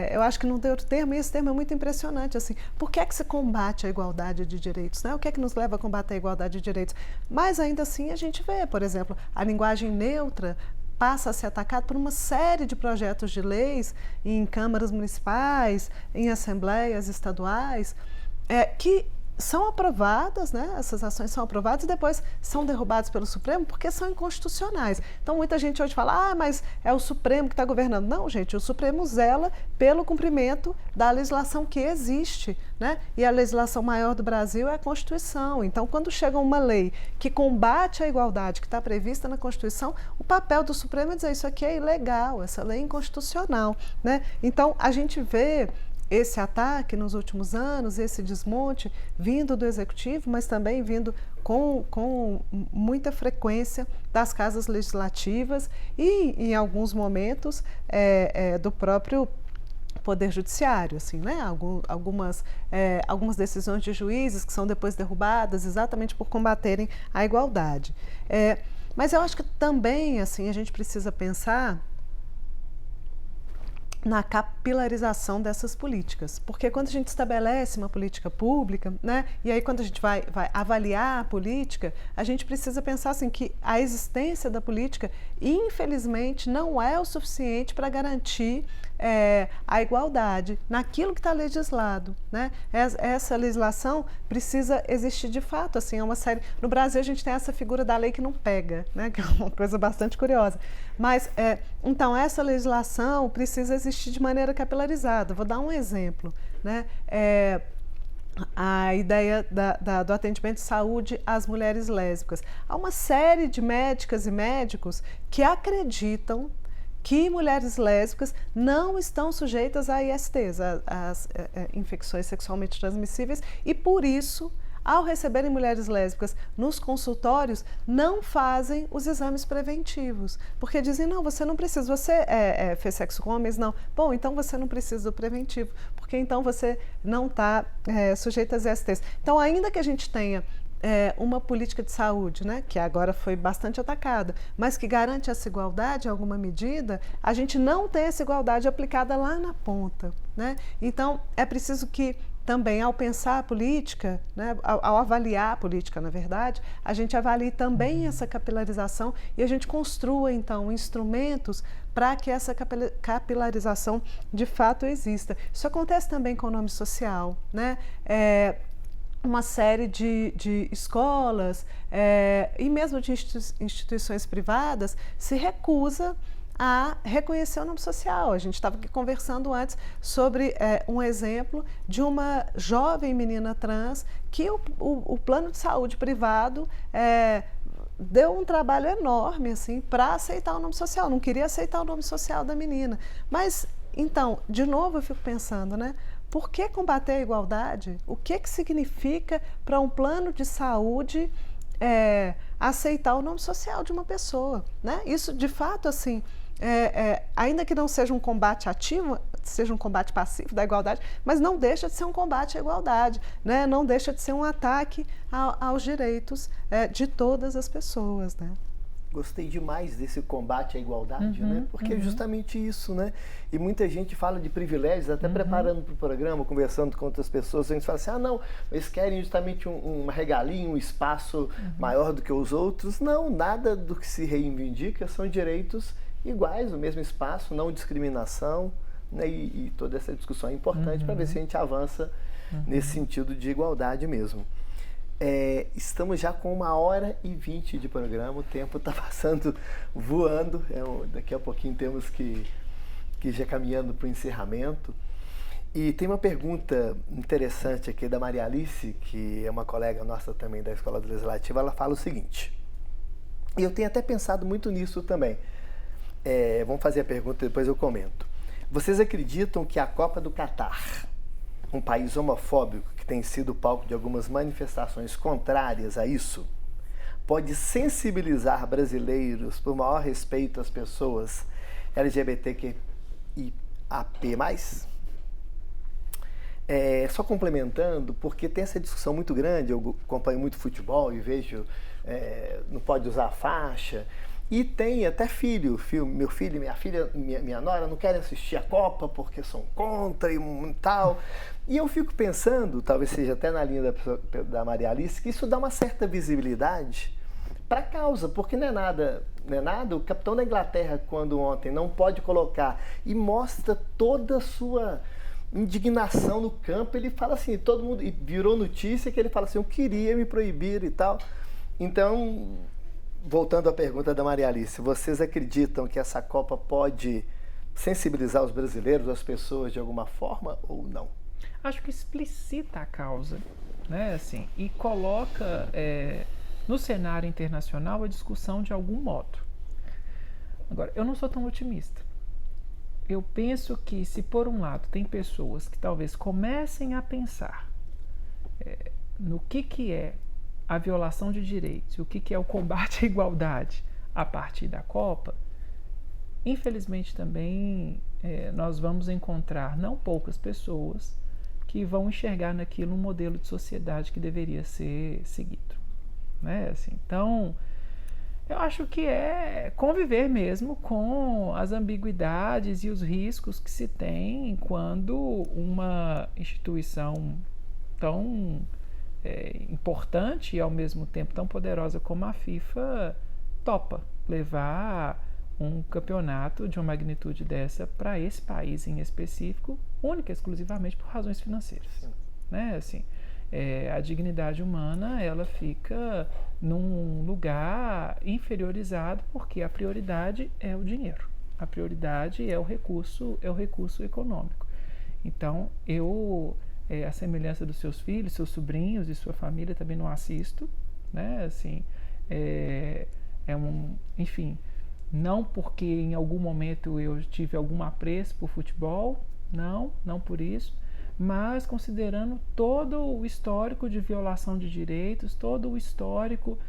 Eu acho que não tem outro termo, e esse termo é muito impressionante, assim, por que é que se combate a igualdade de direitos, né? O que é que nos leva a combater a igualdade de direitos? Mas ainda assim a gente vê, por exemplo, a linguagem neutra passa a ser atacado por uma série de projetos de leis em câmaras municipais, em assembleias estaduais, que são aprovadas, né? Essas ações são aprovadas e depois são derrubadas pelo Supremo porque são inconstitucionais. Então muita gente hoje fala, mas é o Supremo que está governando. Não, gente, o Supremo zela pelo cumprimento da legislação que existe, né? E a legislação maior do Brasil é a Constituição. Então quando chega uma lei que combate a igualdade que está prevista na Constituição, o papel do Supremo é dizer isso aqui é ilegal, essa lei é inconstitucional, né? Então a gente vê esse ataque nos últimos anos, esse desmonte vindo do Executivo, mas também vindo com muita frequência das casas legislativas e, em alguns momentos, do próprio Poder Judiciário, assim, né? Algumas decisões de juízes que são depois derrubadas exatamente por combaterem a igualdade. Mas eu acho que também, assim, a gente precisa pensar na capilarização dessas políticas, porque quando a gente estabelece uma política pública, né, e aí quando a gente vai avaliar a política, a gente precisa pensar assim que a existência da política, infelizmente, não é o suficiente para garantir a igualdade naquilo que está legislado, né? Essa legislação precisa existir de fato, assim, é uma série. No Brasil a gente tem essa figura da lei que não pega, né? Que é uma coisa bastante curiosa. Mas então essa legislação precisa existir de maneira capilarizada. Vou dar um exemplo, né? A ideia do atendimento de saúde às mulheres lésbicas. Há uma série de médicas e médicos que acreditam que mulheres lésbicas não estão sujeitas a ISTs, às infecções sexualmente transmissíveis, e por isso, ao receberem mulheres lésbicas nos consultórios, não fazem os exames preventivos, porque dizem, não, você não precisa, você fez sexo com homens? Não. Bom, então você não precisa do preventivo, porque então você não está sujeita às ISTs. Então, ainda que a gente tenha uma política de saúde, né, que agora foi bastante atacada, mas que garante essa igualdade em alguma medida, a gente não tem essa igualdade aplicada lá na ponta, né? Então, é preciso que também, ao pensar a política, né, ao avaliar a política, na verdade, a gente avalie também essa capilarização e a gente construa, então, instrumentos para que essa capilarização de fato exista. Isso acontece também com o nome social, né? Uma série de escolas e mesmo de instituições privadas se recusa a reconhecer o nome social. A gente estava aqui conversando antes sobre um exemplo de uma jovem menina trans que o plano de saúde privado deu um trabalho enorme assim, para aceitar o nome social, não queria aceitar o nome social da menina. Mas, então, de novo eu fico pensando, né? Por que combater a igualdade? O que significa para um plano de saúde aceitar o nome social de uma pessoa, né? Isso, de fato, assim, ainda que não seja um combate ativo, seja um combate passivo da igualdade, mas não deixa de ser um combate à igualdade, né? Não deixa de ser um ataque aos direitos de todas as pessoas, né? Gostei demais desse combate à igualdade, né? Porque é justamente isso, né? E muita gente fala de privilégios, até preparando para o programa, conversando com outras pessoas, a gente fala assim, não, eles querem justamente uma regalia, um espaço maior do que os outros. Não, nada do que se reivindica são direitos iguais, o mesmo espaço, não discriminação, né? E toda essa discussão é importante para ver se a gente avança nesse sentido de igualdade mesmo. Estamos já com 1h20 de programa, o tempo está passando voando, daqui a pouquinho temos que já caminhando para o encerramento. E tem uma pergunta interessante aqui da Maria Alice, que é uma colega nossa também da Escola Legislativa, ela fala o seguinte, e eu tenho até pensado muito nisso também, vamos fazer a pergunta e depois eu comento. Vocês acreditam que a Copa do Catar, um país homofóbico que tem sido palco de algumas manifestações contrárias a isso, pode sensibilizar brasileiros por maior respeito às pessoas LGBTQIAP+. Só complementando, porque tem essa discussão muito grande, eu acompanho muito futebol e vejo, não pode usar faixa, e tem até meu filho e minha filha, minha nora não querem assistir a Copa porque são contra e tal. E eu fico pensando, talvez seja até na linha da Maria Alice, que isso dá uma certa visibilidade para a causa, porque não é nada, o capitão da Inglaterra, quando ontem não pode colocar e mostra toda a sua indignação no campo, ele fala assim, todo mundo, e virou notícia que ele fala assim, eu queria me proibir e tal. Então, voltando à pergunta da Maria Alice, vocês acreditam que essa Copa pode sensibilizar os brasileiros, as pessoas de alguma forma ou não? Acho que explicita a causa, né? Assim, e coloca no cenário internacional a discussão de algum modo. Agora, eu não sou tão otimista. Eu penso que se por um lado tem pessoas que talvez comecem a pensar no que é a violação de direitos, o que é o combate à igualdade a partir da Copa, infelizmente também nós vamos encontrar não poucas pessoas que vão enxergar naquilo um modelo de sociedade que deveria ser seguido, né? Assim, então, eu acho que é conviver mesmo com as ambiguidades e os riscos que se tem quando uma instituição tão importante e ao mesmo tempo tão poderosa como a FIFA topa levar um campeonato de uma magnitude dessa para esse país em específico, única e exclusivamente por razões financeiras, né? Assim, a dignidade humana ela fica num lugar inferiorizado porque a prioridade é o dinheiro, a prioridade é o recurso econômico. Então eu a semelhança dos seus filhos, seus sobrinhos e sua família também não assisto, né? Assim, enfim, não porque em algum momento eu tive algum apreço por futebol, não por isso, mas considerando todo o histórico de violação de direitos, todo o histórico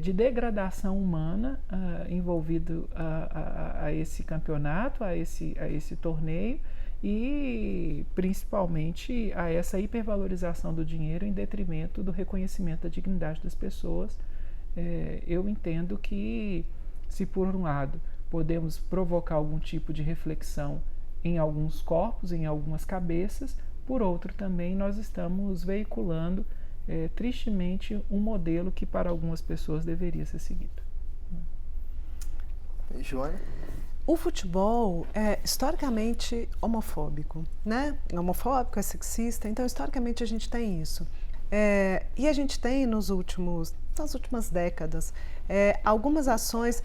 de degradação humana envolvido a esse campeonato, a esse torneio, e principalmente a essa hipervalorização do dinheiro em detrimento do reconhecimento da dignidade das pessoas. Eu entendo que, se por um lado podemos provocar algum tipo de reflexão em alguns corpos, em algumas cabeças, por outro também nós estamos veiculando tristemente um modelo que para algumas pessoas deveria ser seguido. Joana? O futebol é historicamente homofóbico, né? É homofóbico, é sexista, então historicamente a gente tem isso. E a gente tem nas últimas décadas algumas ações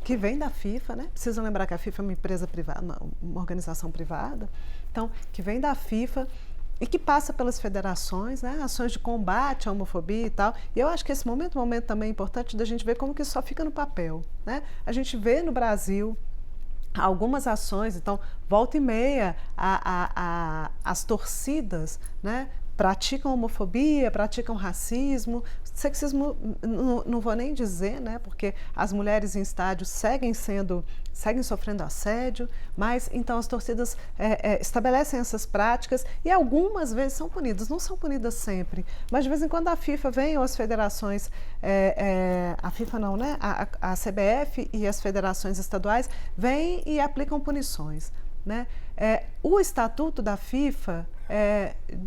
que vêm da FIFA, né? Precisam lembrar que a FIFA é uma empresa privada, uma organização privada, então que vem da FIFA e que passa pelas federações, né? Ações de combate à homofobia e tal. E eu acho que esse momento também importante da gente ver como que isso só fica no papel, né? A gente vê no Brasil algumas ações, então volta e meia as torcidas, né, praticam homofobia, praticam racismo, sexismo não vou nem dizer, né, porque as mulheres em estádio seguem sofrendo assédio, mas então as torcidas estabelecem essas práticas e algumas vezes são punidas, não são punidas sempre, mas de vez em quando a FIFA vem ou as federações, a FIFA não, né, a CBF e as federações estaduais vêm e aplicam punições, né? O estatuto da FIFA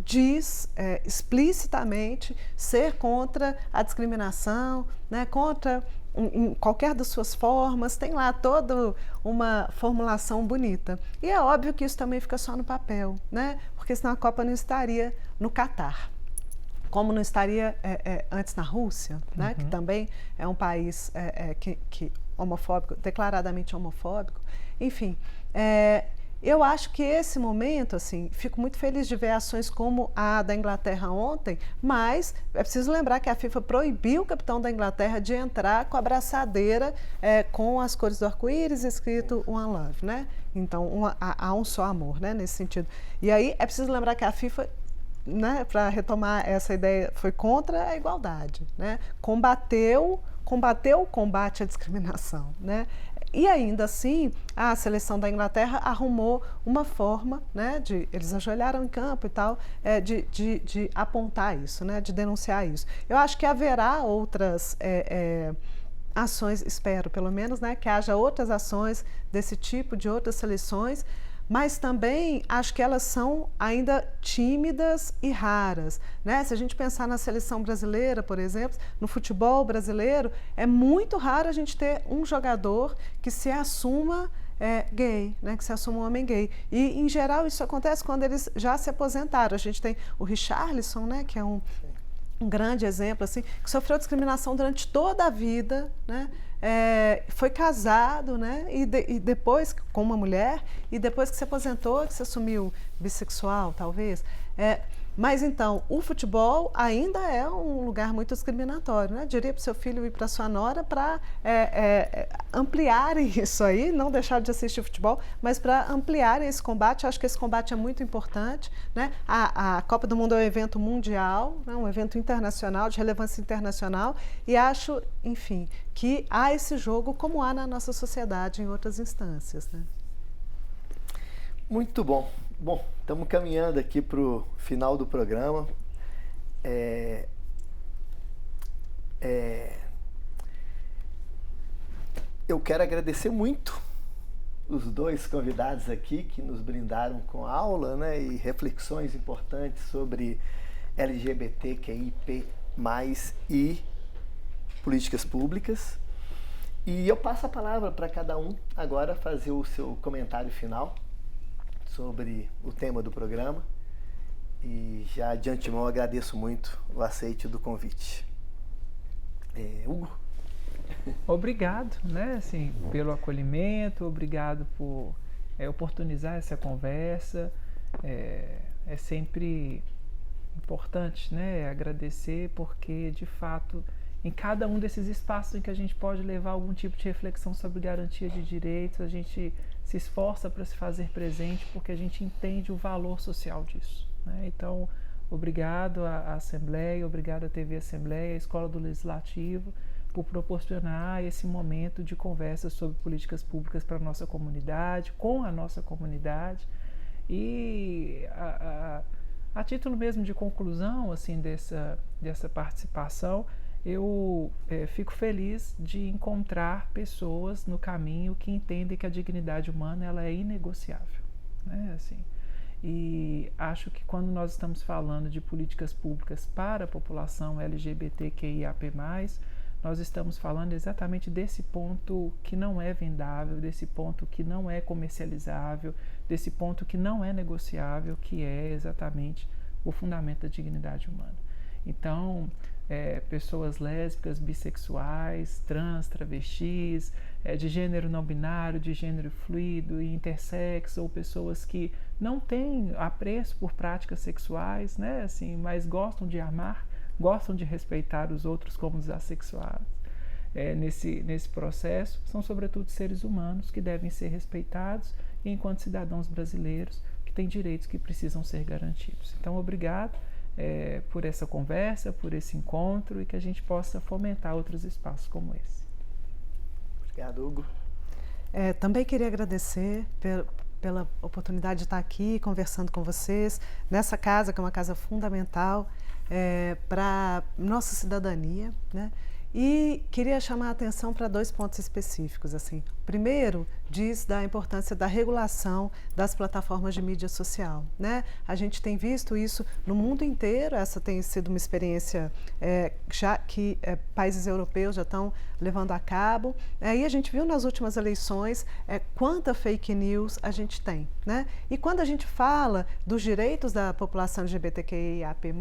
diz explicitamente ser contra a discriminação, né, contra em qualquer das suas formas, tem lá toda uma formulação bonita. E é óbvio que isso também fica só no papel, né? Porque senão a Copa não estaria no Catar, como não estaria antes na Rússia, né? Que também é um país que homofóbico, declaradamente homofóbico. Enfim, eu acho que esse momento, assim, fico muito feliz de ver ações como a da Inglaterra ontem, mas é preciso lembrar que a FIFA proibiu o capitão da Inglaterra de entrar com a abraçadeira com as cores do arco-íris escrito One Love, né? Então, há um só amor, né, nesse sentido. E aí é preciso lembrar que a FIFA, né, para retomar essa ideia, foi contra a igualdade, né? Combateu o combate à discriminação, né? E ainda assim, a seleção da Inglaterra arrumou uma forma, né, eles ajoelharam em campo e tal, de apontar isso, né, de denunciar isso. Eu acho que haverá outras ações, espero pelo menos, né, que haja outras ações desse tipo, de outras seleções, mas também acho que elas são ainda tímidas e raras, né? Se a gente pensar na seleção brasileira, por exemplo, no futebol brasileiro, é muito raro a gente ter um jogador que se assuma gay, né? Que se assuma um homem gay. E, em geral, isso acontece quando eles já se aposentaram. A gente tem o Richarlison, né? Que é um grande exemplo, assim, que sofreu discriminação durante toda a vida, né? Foi casado, né? E depois com uma mulher, e depois que se aposentou, que se assumiu bissexual, talvez. Mas então, o futebol ainda é um lugar muito discriminatório, né? Diria para o seu filho e para a sua nora para ampliarem isso aí, não deixar de assistir futebol, mas para ampliarem esse combate. Acho que esse combate é muito importante, né? A Copa do Mundo é um evento mundial, né? Um evento internacional, de relevância internacional, e acho, enfim, que há esse jogo como há na nossa sociedade em outras instâncias, né? Muito bom. Bom, estamos caminhando aqui para o final do programa. Eu quero agradecer muito os dois convidados aqui que nos brindaram com a aula, né, e reflexões importantes sobre LGBTQIP+, e políticas públicas. E eu passo a palavra para cada um agora fazer o seu comentário final sobre o tema do programa, e já de antemão agradeço muito o aceite do convite. Hugo? Obrigado, né, assim, pelo acolhimento, obrigado por oportunizar essa conversa. É sempre importante, né, agradecer, porque de fato em cada um desses espaços em que a gente pode levar algum tipo de reflexão sobre garantia de direitos, a gente se esforça para se fazer presente, porque a gente entende o valor social disso, né? Então, obrigado à Assembleia, obrigado à TV Assembleia, à Escola do Legislativo, por proporcionar esse momento de conversa sobre políticas públicas para a nossa comunidade, com a nossa comunidade. E a título mesmo de conclusão, assim, dessa participação, eu fico feliz de encontrar pessoas no caminho que entendem que a dignidade humana ela é inegociável, né? Assim, e acho que quando nós estamos falando de políticas públicas para a população LGBTQIAP+, nós estamos falando exatamente desse ponto que não é vendável, desse ponto que não é comercializável, desse ponto que não é negociável, que é exatamente o fundamento da dignidade humana. Então, pessoas lésbicas, bissexuais, trans, travestis, de gênero não binário, de gênero fluido e intersexo, ou pessoas que não têm apreço por práticas sexuais, né, assim, mas gostam de amar, gostam de respeitar os outros como os assexuados. Nesse processo, são sobretudo seres humanos que devem ser respeitados, e enquanto cidadãos brasileiros que têm direitos que precisam ser garantidos. Então, obrigado. por essa conversa, por esse encontro, e que a gente possa fomentar outros espaços como esse. Obrigado, Hugo. Também queria agradecer pela oportunidade de estar aqui conversando com vocês, nessa casa, que é uma casa fundamental para nossa cidadania, né? E queria chamar a atenção para 2 pontos específicos. Assim. Primeiro, diz da importância da regulação das plataformas de mídia social, né? A gente tem visto isso no mundo inteiro, essa tem sido uma experiência já que países europeus já estão levando a cabo. E a gente viu nas últimas eleições quanta fake news a gente tem, né? E quando a gente fala dos direitos da população LGBTQIAP+,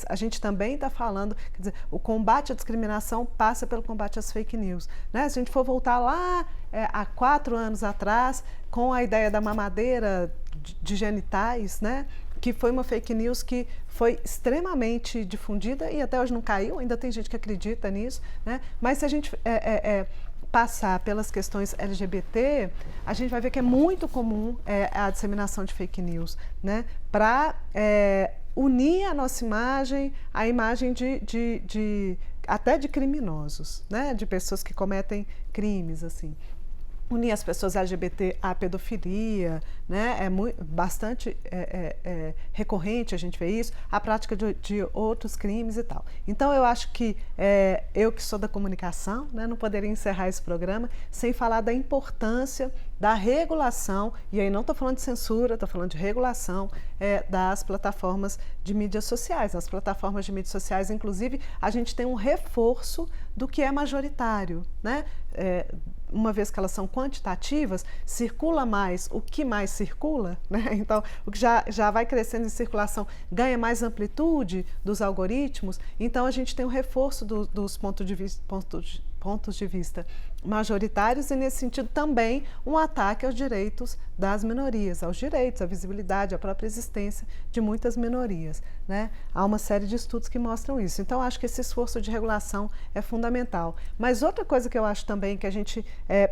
a gente também está falando, quer dizer, o combate à discriminação passa pelo combate às fake news, né? Se a gente for voltar lá há 4 anos atrás, com a ideia da mamadeira de genitais, né? Que foi uma fake news que foi extremamente difundida e até hoje não caiu, ainda tem gente que acredita nisso, né? Mas se a gente passar pelas questões LGBT, a gente vai ver que é muito comum a disseminação de fake news, né? Para unir a nossa imagem à imagem até de criminosos, né? De pessoas que cometem crimes, assim. Unir as pessoas LGBT à pedofilia, né? Bastante recorrente a gente vê isso, a prática de outros crimes e tal. Então eu acho que eu que sou da comunicação, né, não poderia encerrar esse programa sem falar da importância da regulação, e aí não estou falando de censura, estou falando de regulação das plataformas de mídias sociais. Nas plataformas de mídias sociais, inclusive, a gente tem um reforço do que é majoritário, né? Uma vez que elas são quantitativas, circula mais o que mais circula, né? Então, o que já vai crescendo em circulação ganha mais amplitude dos algoritmos, então a gente tem um reforço dos pontos de vista majoritários e, nesse sentido, também um ataque aos direitos das minorias, aos direitos, à visibilidade, à própria existência de muitas minorias, né? Há uma série de estudos que mostram isso. Então, acho que esse esforço de regulação é fundamental. Mas outra coisa que eu acho também que a gente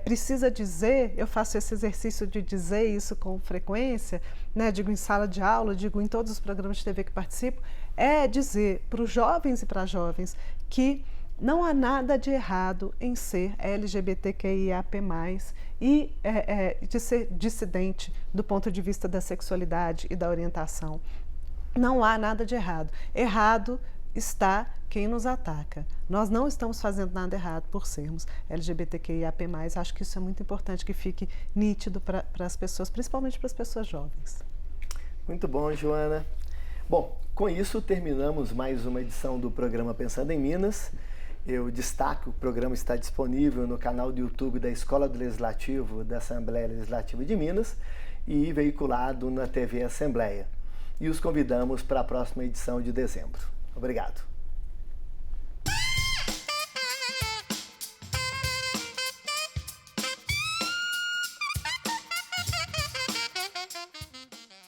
precisa dizer, eu faço esse exercício de dizer isso com frequência, né? Digo em sala de aula, digo em todos os programas de TV que participo, é dizer para os jovens e para as jovens que não há nada de errado em ser LGBTQIAP+, e de ser dissidente do ponto de vista da sexualidade e da orientação. Não há nada de errado. Errado está quem nos ataca. Nós não estamos fazendo nada errado por sermos LGBTQIAP+. Acho que isso é muito importante que fique nítido para as pessoas, principalmente para as pessoas jovens. Muito bom, Joana. Bom, com isso terminamos mais uma edição do programa Pensando em Minas. Eu destaco, o programa está disponível no canal do YouTube da Escola do Legislativo da Assembleia Legislativa de Minas e veiculado na TV Assembleia. E os convidamos para a próxima edição de dezembro. Obrigado.